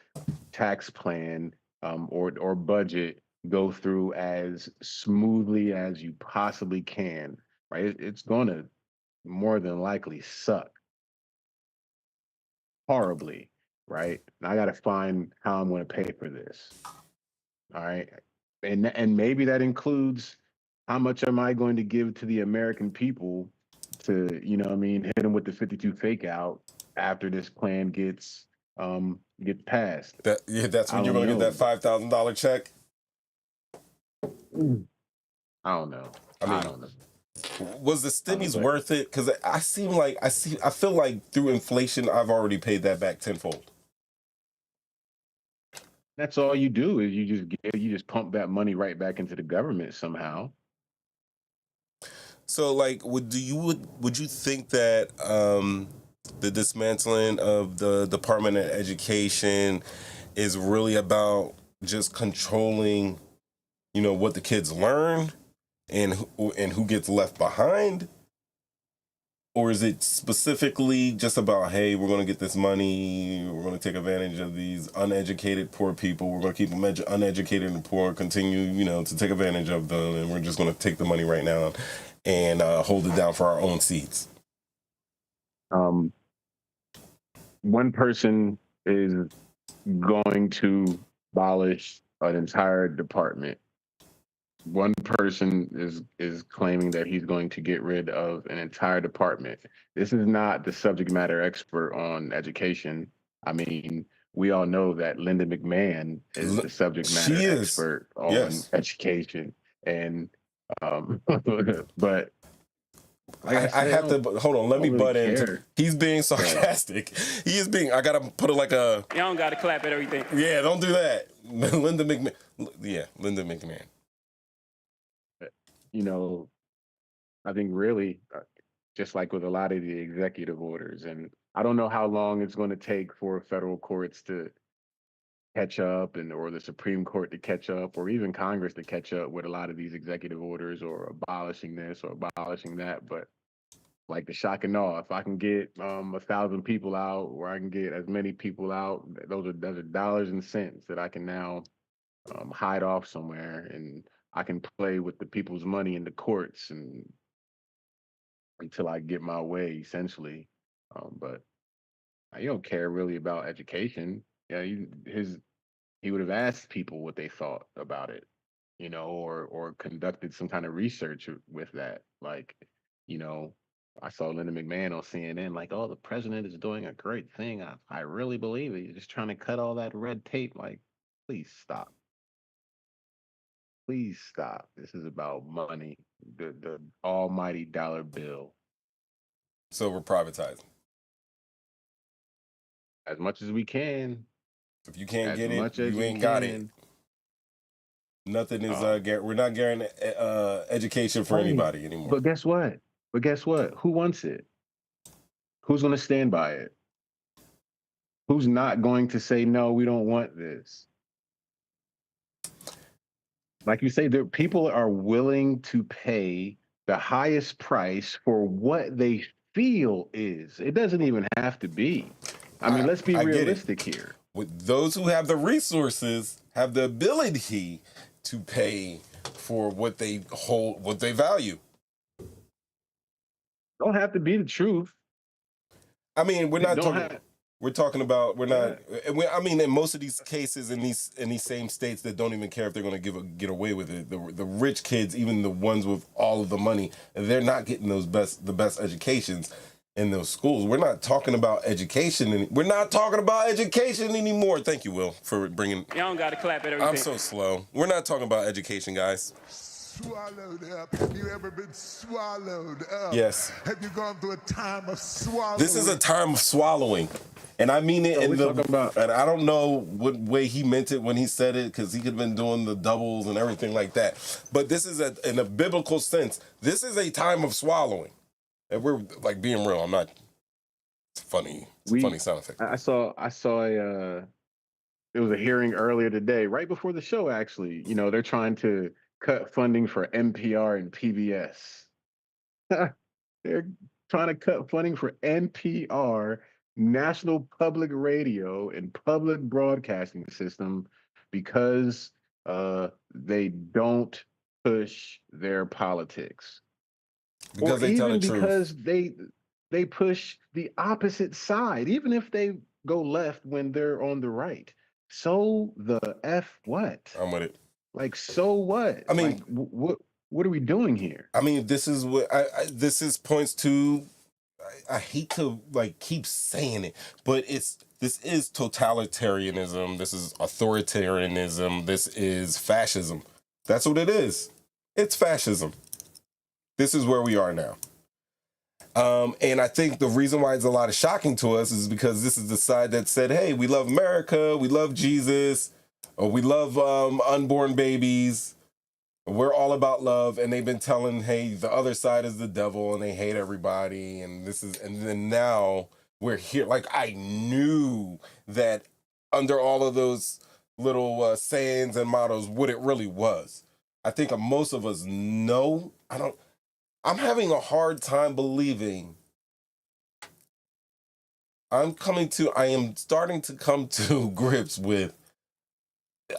tax plan or budget go through as smoothly as you possibly can. Right? It's gonna more than likely suck horribly. Right? And I gotta find how I'm gonna pay for this. All right. And maybe that includes how much am I going to give to the American people to, you know what I mean, hit them with the 52 fake out after this plan gets passed. That's when I you're don't gonna get know. that $5,000 check. I don't know. I mean, don't know. was the stimmies worth it? Because I feel like through inflation, I've already paid that back tenfold. That's all you do is you just pump that money right back into the government somehow. So, like, would you think that the dismantling of the Department of Education is really about just controlling, what the kids learn and who gets left behind? Or is it specifically just about, hey, we're going to get this money, we're going to take advantage of these uneducated poor people, we're going to keep them uneducated and poor, continue, to take advantage of them, and we're just going to take the money right now and hold it down for our own seats? One person is going to abolish an entire department. One person is claiming that he's going to get rid of an entire department. This is not the subject matter expert on education. I mean, we all know that Linda McMahon is the subject matter expert on education. And but I have to hold on. Let me butt in. He's being sarcastic. He is being. I gotta put it like a. Y'all don't gotta clap at everything. Yeah, don't do that. Linda McMahon. Yeah, Linda McMahon. I think really, just like with a lot of the executive orders, and I don't know how long it's going to take for federal courts to catch up or the Supreme Court to catch up or even Congress to catch up with a lot of these executive orders or abolishing this or abolishing that. But like the shock and awe, if I can get 1,000 people out or I can get as many people out, those are dollars and cents that I can now hide off somewhere, and I can play with the people's money in the courts and until I get my way, essentially. But you don't care really about education. Yeah, he would have asked people what they thought about it, or conducted some kind of research with that. Like, I saw Linda McMahon on CNN, like, oh, the president is doing a great thing. I really believe it. He's just trying to cut all that red tape. Like, please stop. Please stop. This is about money, the almighty dollar bill. So we're privatizing as much as we can. If you can't get it, you ain't got it. Nothing is we're not guaranteeing education for anybody anymore. But guess what? Who wants it? Who's going to stand by it? Who's not going to say, no, we don't want this? Like you say, people are willing to pay the highest price for what they feel is. It doesn't even have to be. I mean, let's be realistic here. With those who have the resources, have the ability to pay for what they hold, what they value. Don't have to be the truth. I mean, we're not talking. We're talking about. We're not. I mean, in most of these cases, in these same states that don't even care if they're going to get away with it, the rich kids, even the ones with all of the money, they're not getting the best educations in those schools. We're not talking about education. We're not talking about education anymore. Thank you, Will, for bringing. Y'all don't got to clap at everything. I'm so slow. We're not talking about education, guys. Swallowed up. Have you ever been swallowed up? Yes. Have you gone through a time of swallowing? This is a time of swallowing. And I mean it and I don't know what way he meant it when he said it, because he could have been doing the doubles and everything like that. But this is in a biblical sense. This is a time of swallowing. And we're like being real. I'm not. It's funny. It's a funny sound effect. I saw there was a hearing earlier today, right before the show, actually. They're trying to cut funding for NPR and PBS. trying to cut funding for NPR, National Public Radio, and Public Broadcasting System because they don't push their politics, Because or they tell the even truth. because they push the opposite side, even if they go left when they're on the right. So the F what? I'm with it. Like, so what? I mean, Like, what are we doing here? this is what this is points to. I hate to like keep saying it, but this is totalitarianism. This is authoritarianism. This is fascism. That's what it is. It's fascism. This is where we are now. And I think the reason why it's a lot of shocking to us is because this is the side that said, hey, we love America, we love Jesus, or we love unborn babies. We're all about love. And they've been telling, hey, the other side is the devil and they hate everybody. And then now we're here. Like, I knew that under all of those little sayings and mottos, what it really was. I think most of us know. I'm having a hard time believing. I am starting to come to grips with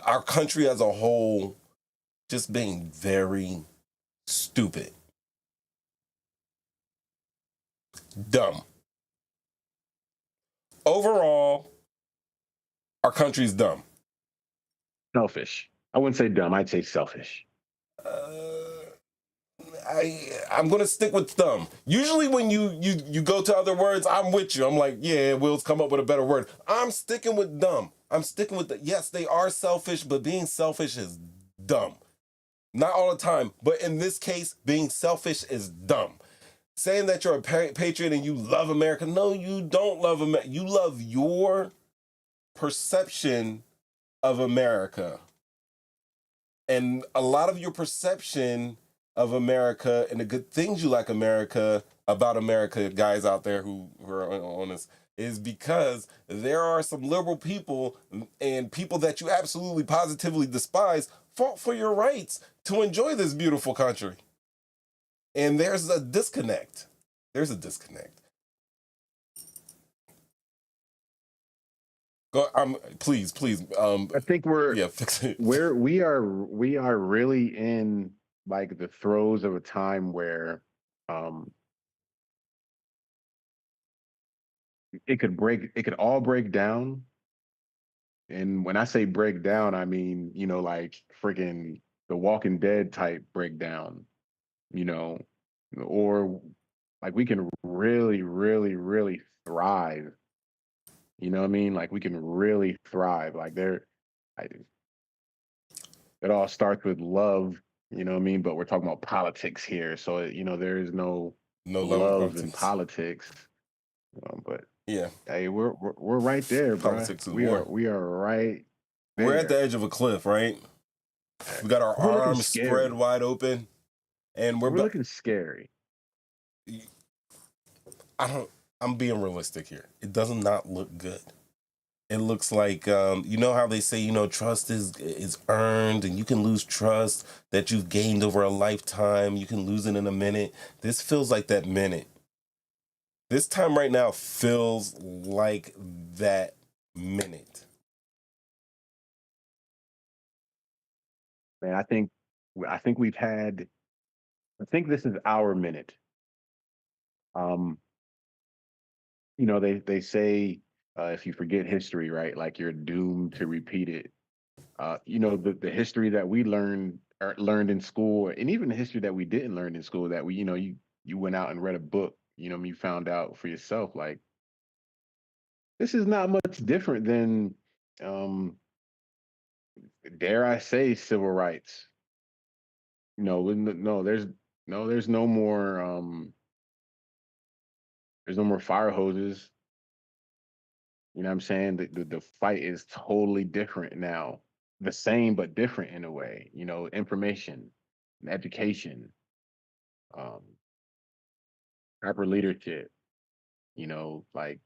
our country as a whole just being very stupid. Dumb. Overall, our country's dumb. Selfish. I wouldn't say dumb. I'd say selfish. I'm gonna stick with dumb. Usually when you go to other words, I'm with you. I'm like, yeah, Will's come up with a better word. I'm sticking with dumb. I'm sticking with yes, they are selfish, but being selfish is dumb. Not all the time, but in this case, being selfish is dumb. Saying that you're a patriot and you love America, no, you don't love America. You love your perception of America. And a lot of your perception of America and the good things you like about America, guys out there who are on this, is because there are some liberal people and people that you absolutely positively despise fought for your rights to enjoy this beautiful country. And there's a disconnect. Go, please. I think fix it. we are really in like the throes of a time where it could all break down. And when I say break down, I mean, like freaking the Walking Dead type breakdown, you know, or like we can really, really, really thrive. You know what I mean? Like we can really thrive. Like it all starts with love, you know what I mean? But we're talking about politics here. So, there is no love of love in politics. politics. But Yeah, hey, we're right there, bro. politics is We war. are right there. We're at the edge of a cliff, right? We got our We're looking arms scary. spread wide open, and we're looking scary. I'm being realistic here. It does not look good. It looks like you know how they say, trust is earned, and you can lose trust that you've gained over a lifetime. You can lose it in a minute. This feels like that minute. This time right now feels like that minute. Man, I think this is our minute. They say if you forget history, right, like you're doomed to repeat it. The history that we learned in school, and even the history that we didn't learn in school, that you went out and read a book, you found out for yourself, like this is not much different than dare I say civil rights. There's no more fire hoses. You know what I'm saying? The fight is totally different now. The same but different in a way. Information, and education, um, proper leadership. Like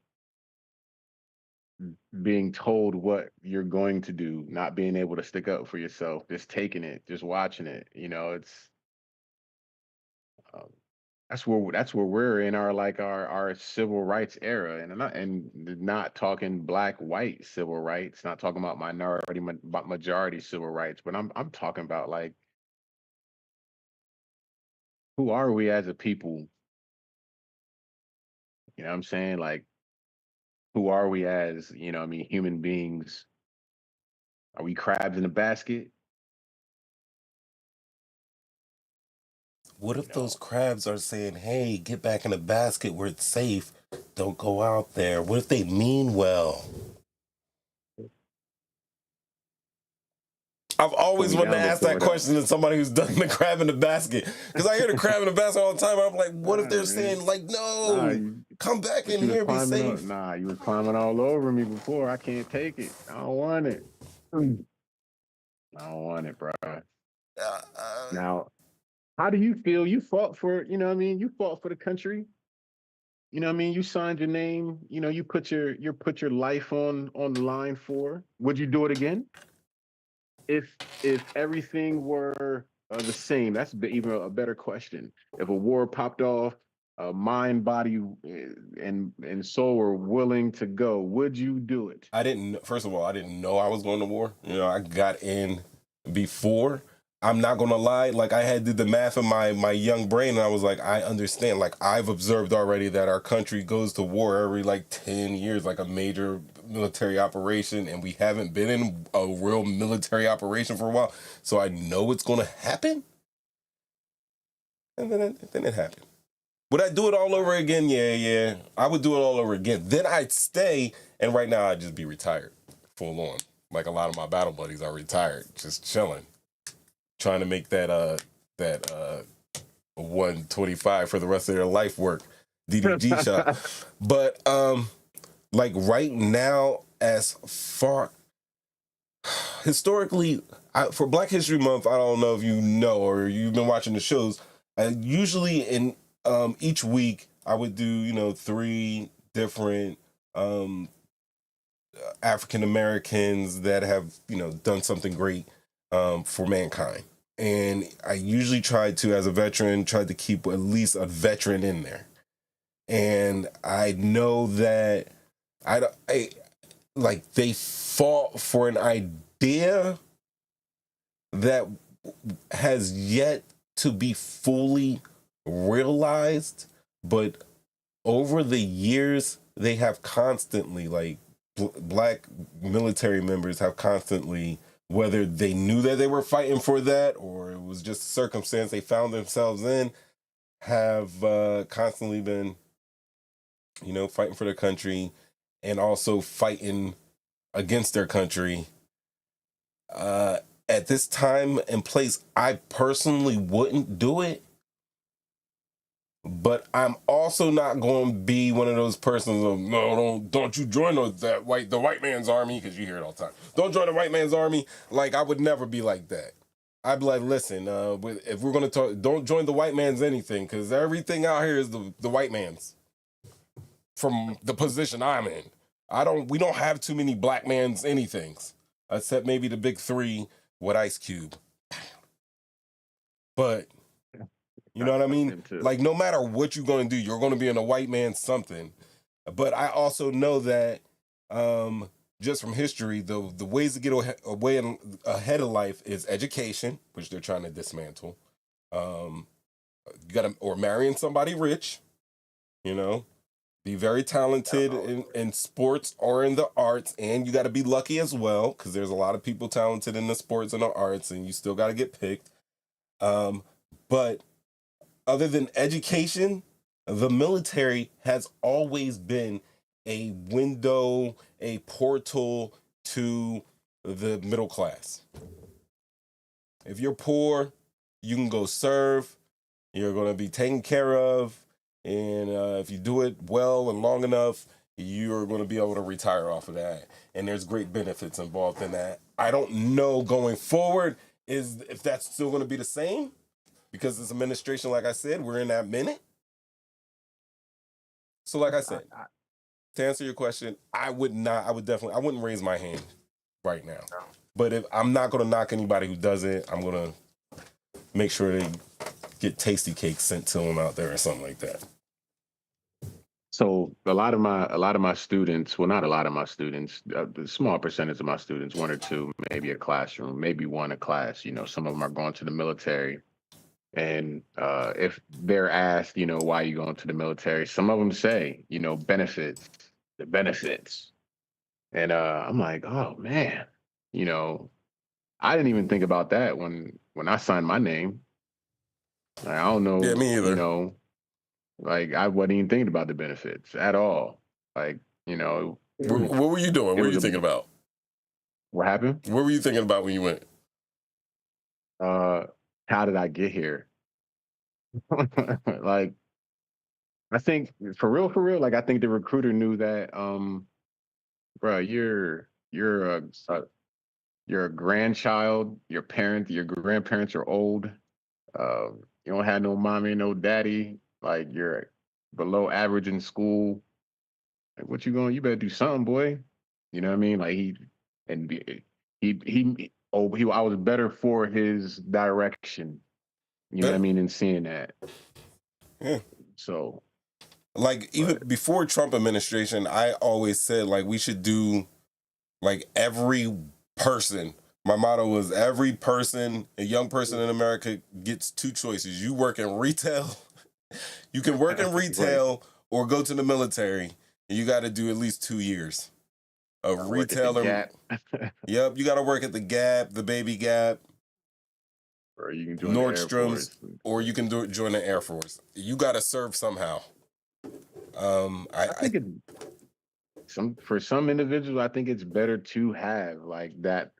being told what you're going to do, not being able to stick up for yourself, just taking it, just watching it. It's that's where we're in our civil rights era, and not talking black white civil rights, not talking about minority majority civil rights, but I'm talking about like, who are we as a people? You know what I'm saying? Like, who are we as, what I mean, human beings? Are we crabs in a basket? What You if know, those crabs are saying, hey, get back in the basket where it's safe? Don't go out there. What if they mean well? I've put always me wanted to down ask that before that. question to somebody who's done the crab in the basket. Because I hear the crab in the basket all the time. And I'm like, what if Nah, they're man. saying, like, Nah, no, come back but in you was here, be climbing up. safe? Nah, you was climbing all over me before. I can't take it. I don't want it. I don't want it, bro. Uh, uh, Now, how do you feel? You fought for, what I mean? You fought for the country. You know what I mean? You signed your name. You put your life on the line for. Would you do it again? If everything were the same, that's even a better question. If a war popped off, mind, body, and soul were willing to go, would you do it? First of all, I didn't know I was going to war. I got in before. I'm not gonna lie, like I had did the math in my young brain, and I was like, I understand. Like I've observed already that our country goes to war every like 10 years, like a major military operation, and we haven't been in a real military operation for a while. So I know it's gonna happen. And then it happened. Would I do it all over again? Yeah. I would do it all over again. Then I'd stay, and right now I'd just be retired, full on. Like a lot of my battle buddies are retired, just chilling, trying to make that 125 for the rest of their life work, DDG shot. But like right now, as far historically, for Black History Month, I don't know if you know or you've been watching the shows. Usually in each week, I would do 3 different African Americans that have done something great for mankind. And I usually try to, as a veteran, try to keep at least a veteran in there. And I know that I like they fought for an idea that has yet to be fully realized, but over the years they have constantly, like black military members have constantly, whether they knew that they were fighting for that or it was just a circumstance they found themselves in, have constantly been fighting for their country and also fighting against their country. At this time and place, I personally wouldn't do it, but I'm also not going to be one of those persons of, no, don't you join the white man's army, because you hear it all the time. Don't join the white man's army. Like, I would never be like that. I'd be like, listen, if we're going to talk, don't join the white man's anything, because everything out here is the white man's. From the position I'm in, we don't have too many black man's anythings, except maybe the big 3 with Ice Cube. But you know what I mean? Like, no matter what you're going to do, you're going to be in a white man's something. But I also know that just from history, the ways to get ahead of life is education, which they're trying to dismantle. You gotta, or marrying somebody rich, be very talented in sports or in the arts, and you got to be lucky as well, because there's a lot of people talented in the sports and the arts, and you still got to get picked. But other than education, the military has always been a window, a portal to the middle class. If you're poor, you can go serve. You're going to be taken care of. And if you do it well and long enough, you're going to be able to retire off of that. And there's great benefits involved in that. I don't know going forward if that's still going to be the same, because this administration, like I said, we're in that minute. So like I said, to answer your question, I wouldn't raise my hand right now. But if I'm not going to knock anybody who does it, I'm going to make sure they get tasty cakes sent to them out there or something like that. So a lot of my students, well, not a lot of my students, a small percentage of my students, one or two, maybe a classroom, maybe one a class. You know, some of them are going to the military, and if they're asked, you know, why are you going to the military, some of them say, you know, benefits, the benefits, and I'm like, oh man, you know, I didn't even think about that when I signed my name. Like, I don't know, Yeah, me you either. know. Like, I wasn't even thinking about the benefits at all. Like, you know, What were you doing? it What were was you a, thinking about? what happened? What were you thinking about when you went? How did I get here? Like, I think for real, like I think the recruiter knew that, bro, you're a grandchild. Your grandparents are old. You don't have no mommy, no daddy. Like, you're below average in school. Like, what you going? You better do something, boy. You know what I mean? Like, I was better for his direction. You know what Yeah. I mean? In seeing that. Yeah. So, Like, even before Trump administration, I always said, like, we should do, like, every person. My motto was every person, a young person in America gets two choices. You work in retail. You can work in retail or go to the military. And you got to do at least 2 years of retail. Yep, you got to work at the Gap, the Baby Gap, or you can join the Air Nordstrom's, Force. or you can join the Air Force. You got to serve somehow. I think for some individuals, I think it's better to have like that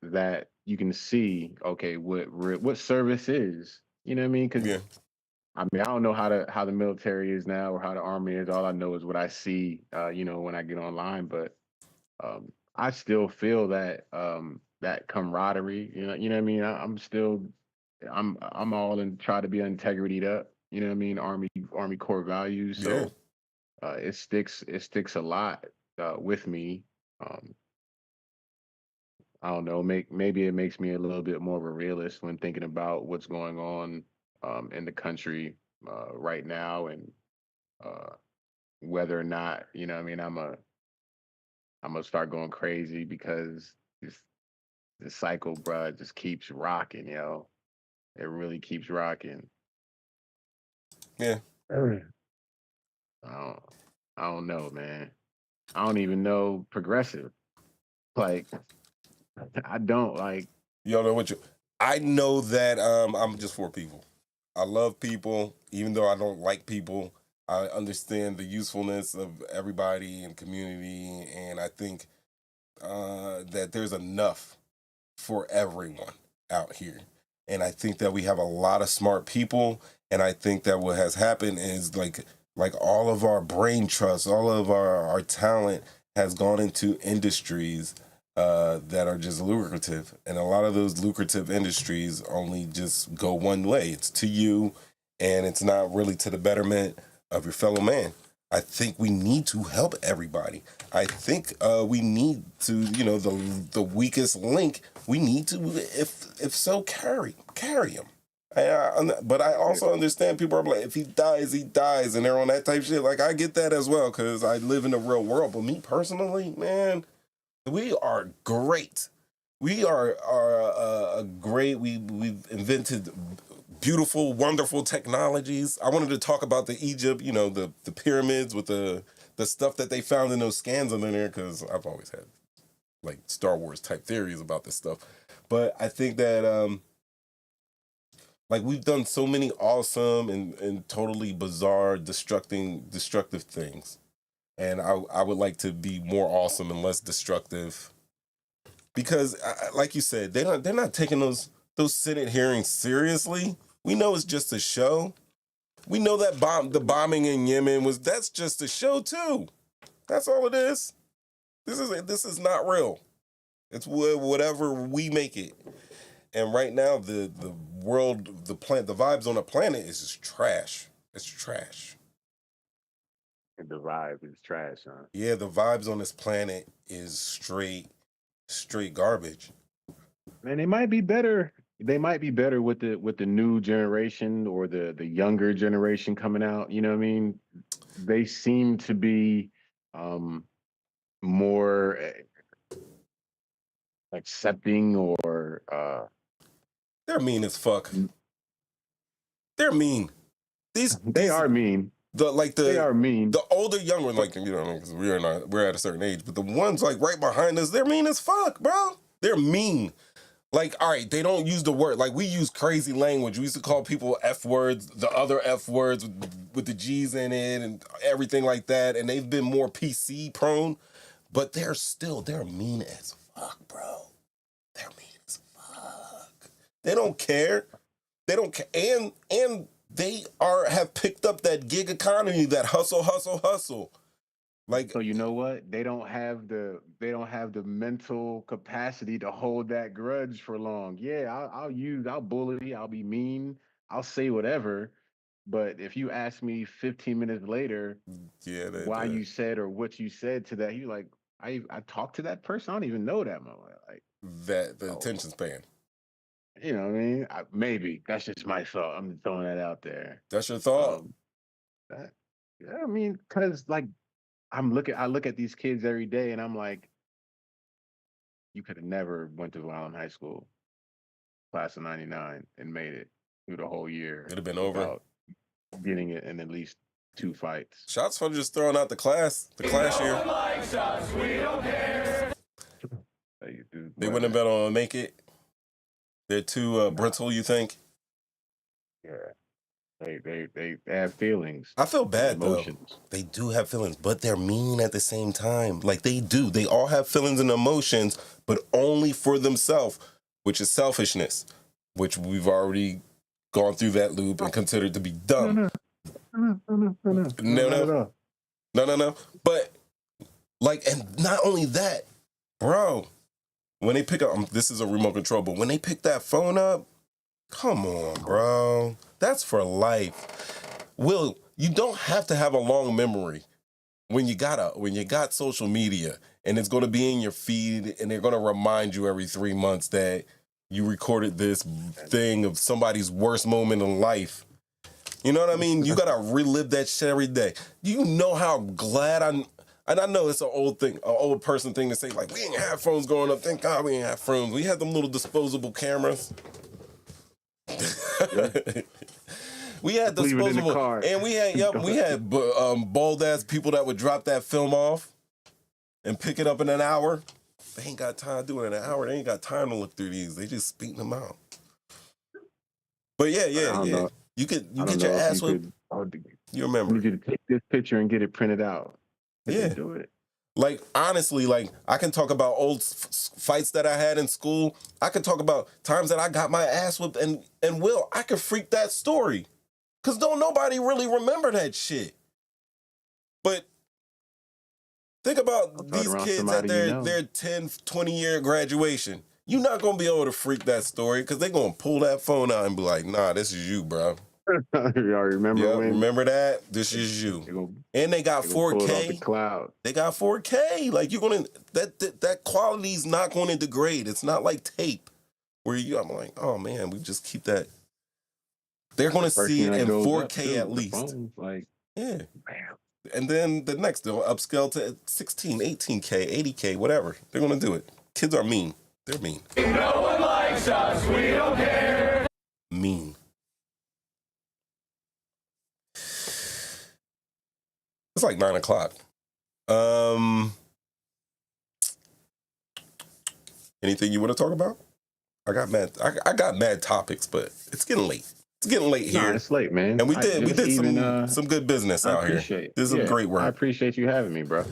you can see, okay, what service is. You know what I mean? Because yeah. I mean, I don't know how the military is now or how the army is. All I know is what I see, you know, when I get online. But I still feel that that camaraderie. You know what I mean. I'm all in try to be integrity up. You know what I mean. Army core values. Yeah. So it sticks a lot with me. Um, I don't know. Maybe it makes me a little bit more of a realist when thinking about what's going on in the country right now, and uh, whether or not, you know, what I mean, I'm gonna start going crazy because this cycle, bruh, just keeps rocking, yo. It really keeps rocking. Yeah. I don't, I don't know, man. I don't even know progressive. Like, I don't like. You don't know what you. I know that I'm just for people. I love people, even though I don't like people. I understand the usefulness of everybody and community, and I think that there's enough for everyone out here. And I think that we have a lot of smart people, and I think that what has happened is like all of our brain trust, all of our talent has gone into industries that are just lucrative. And a lot of those lucrative industries only just go one way. It's to you, and it's not really to the betterment of your fellow man. I think we need to help everybody. I think we need to, you know, the weakest link. We need to, if so, carry him. But I also understand people are like, if he dies, he dies, and they're on that type of shit. Like, I get that as well because I live in the real world. But me personally, man, we are great. We are great. We've invented beautiful, wonderful technologies. I wanted to talk about the Egypt, you know, the pyramids with the stuff that they found in those scans in there, because I've always had like Star Wars type theories about this stuff. But I think that like we've done so many awesome and totally bizarre, destructive things. And I would like to be more awesome and less destructive, because like you said, they're not taking those Senate hearings seriously. We know it's just a show. We know that the bombing in Yemen that's just a show too. That's all it is. This is not real. It's whatever we make it. And right now the world, the vibes on the planet is just trash. It's trash. The vibe is trash, huh? Yeah, the vibes on this planet is straight garbage. Man, it might be better they might be better with the new generation or the younger generation coming out. You know what I mean? They seem to be more accepting or they're mean as fuck. They're mean. They are mean. They are mean. The older, younger, like, you know, because we're at a certain age, but the ones like right behind us, they're mean as fuck, bro. They're mean. Like, all right, they don't use the word. Like, we use crazy language. We used to call people F words, the other F words with the G's in it and everything like that. And they've been more PC prone, but they're mean as fuck, bro. They're mean as fuck. They don't care. They don't care. And they have picked up that gig economy, that hustle. Like, so you know what? They don't have the mental capacity to hold that grudge for long. Yeah, I'll bully, I'll be mean, I'll say whatever. But if you ask me 15 minutes later, why you said or what you said to that, you like, I talked to that person. I don't even know that moment. Like that the attention span. You know what I mean? Maybe that's just my thought. I'm throwing that out there. That's your thought. Yeah, I mean, because like I look at these kids every day, and I'm like, you could have never went to Violin High School, class of '99, and made it through the whole year. It'd have been over. Getting it in at least 2 fights. Shots for just throwing out the class year. We don't care. They wouldn't have been able to make it. They're too brittle, you think? Yeah. They have feelings. I feel bad, emotions. Though. They do have feelings, but they're mean at the same time. Like, they do. They all have feelings and emotions, but only for themselves, which is selfishness, which we've already gone through that loop and considered to be dumb. No. But, like, and not only that, bro, when they pick up, this is a remote control, but when they pick that phone up, come on, bro. That's for life. Will, you don't have to have a long memory when you got social media and it's going to be in your feed and they're going to remind you every 3 months that you recorded this thing of somebody's worst moment in life. You know what I mean? You got to relive that shit every day. You know how glad and I know it's an old person thing to say, like, we didn't have phones growing up. Thank God we didn't have phones. We had them little disposable cameras. We had disposable, and we had bold ass people that would drop that film off and pick it up in an hour. They ain't got time to do it in an hour. They ain't got time to look through these. They just speak them out. But yeah. You get your ass whipped. You remember? You could take this picture and get it printed out. Yeah, do it. Like, honestly, like, I can talk about old fights that I had in school. I can talk about times that I got my ass whipped, and Will, I could freak that story. Because don't nobody really remember that shit. But think about these kids at their 10, 20-year graduation. You're not going to be able to freak that story because they're going to pull that phone out and be like, nah, this is you, bro. Y'all remember when? Remember that? This is you. And they got 4K. The cloud. They got 4K. Like, you're gonna that quality's not going to degrade. It's not like tape where I'm like, oh man, we just keep that. They're gonna see it in 4K at least. Yeah. And then the next, they'll upscale to 16, 18K, 80K, whatever. They're gonna do it. Kids are mean. They're mean. No one likes us. We don't care. Mean. It's like 9 o'clock. Anything you want to talk about? I got mad topics, but it's getting late. It's getting late here. It's late, man. And we did some good business out here. This is some great work. I appreciate you having me, bro.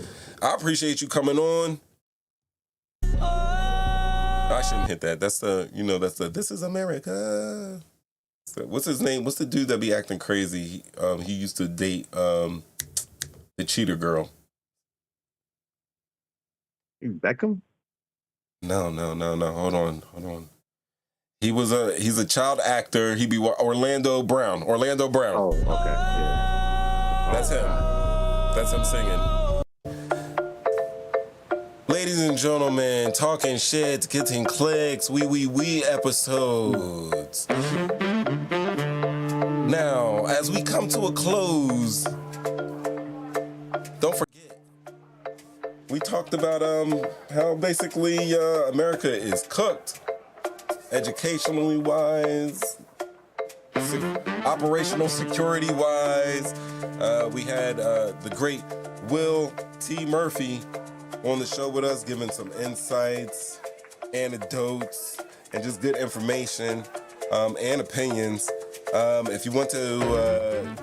I appreciate you coming on. I shouldn't hit that. That's the This Is America. So what's his name? What's the dude that be acting crazy? He used to date the cheater girl. Beckham? No. Hold on. He's a child actor. He be Orlando Brown. Oh, okay. Yeah. That's him singing. Ladies and gentlemen, talking shit, getting clicks, we episodes. Now, as we come to a close, don't forget, we talked about how basically America is cooked, educationally wise, operational security wise. We had the great Will T. Murphy on the show with us, giving some insights, anecdotes, and just good information and opinions. If you want to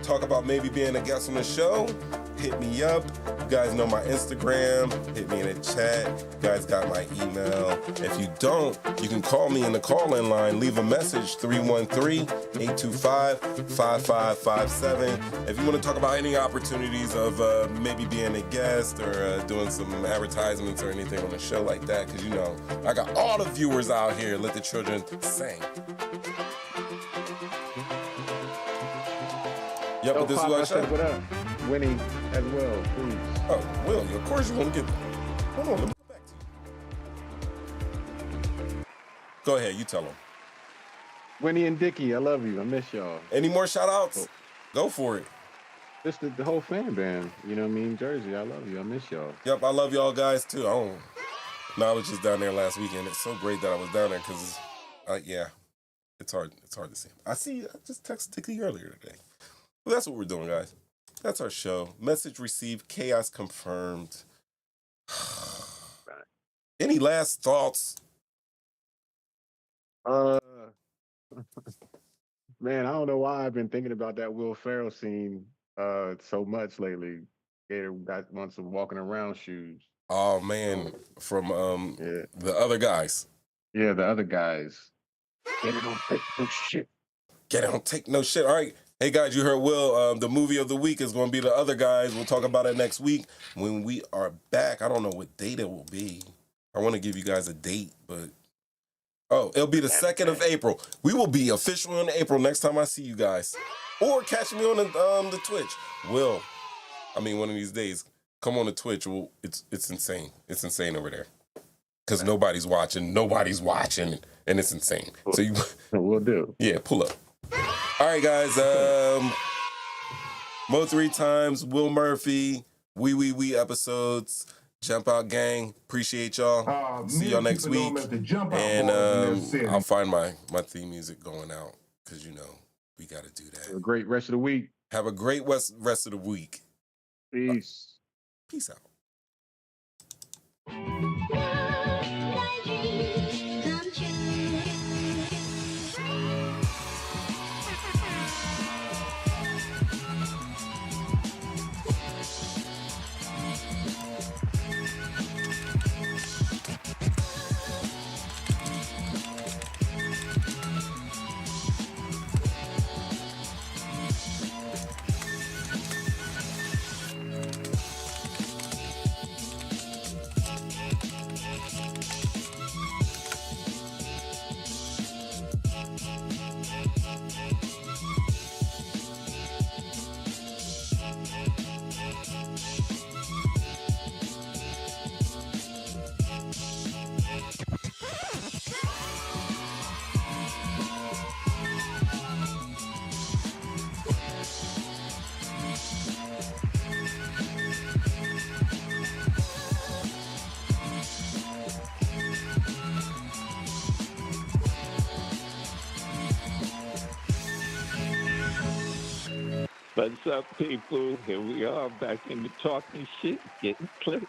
talk about maybe being a guest on the show, hit me up. You guys know my Instagram. Hit me in the chat. You guys got my email. If you don't, you can call me in the call-in line. Leave a message, 313-825-5557. If you want to talk about any opportunities of maybe being a guest or doing some advertisements or anything on the show like that, because, you know, I got all the viewers out here. Let the children sing. Yep, but this is what I said. What up? Winnie as well, please. Oh, Will, of course you want to get that. Hold on, let me go back to you. Go ahead, you tell them. Winnie and Dickie, I love you. I miss y'all. Any more shout outs? Go for it. Just the whole fan band. You know what I mean? Jersey, I love you. I miss y'all. Yep, I love y'all guys too. I was just down there last weekend. It's so great that I was down there because, yeah, it's hard to see. I just texted Dickie earlier today. Well, that's what we're doing, guys. That's our show. Message received, chaos confirmed. Any last thoughts? Man, I don't know why I've been thinking about that Will Ferrell scene so much lately. Gator wants some walking around shoes. Oh man, from the other guys. Yeah, the other guys. Gator don't take no shit. Gator don't take no shit. All right. Hey guys, you heard Will. The movie of the week is going to be The Other Guys. We'll talk about it next week when we are back. I don't know what date it will be. I want to give you guys a date, but it'll be the 2nd of April. We will be official in April next time I see you guys, or catch me on the Twitch. Will, one of these days, come on the Twitch. It's insane. It's insane over there because nobody's watching, and it's insane. So we'll do. Yeah, pull up. All right, guys. Mo 3 times, Will Murphy, we episodes, JumpOut Gang. Appreciate y'all. See y'all next week. And I'll find my theme music going out because, we got to do that. Have a great rest of the week. Have a great rest of the week. Peace. Peace out. What's up, people? Here we are back in the talking shit, getting clipped.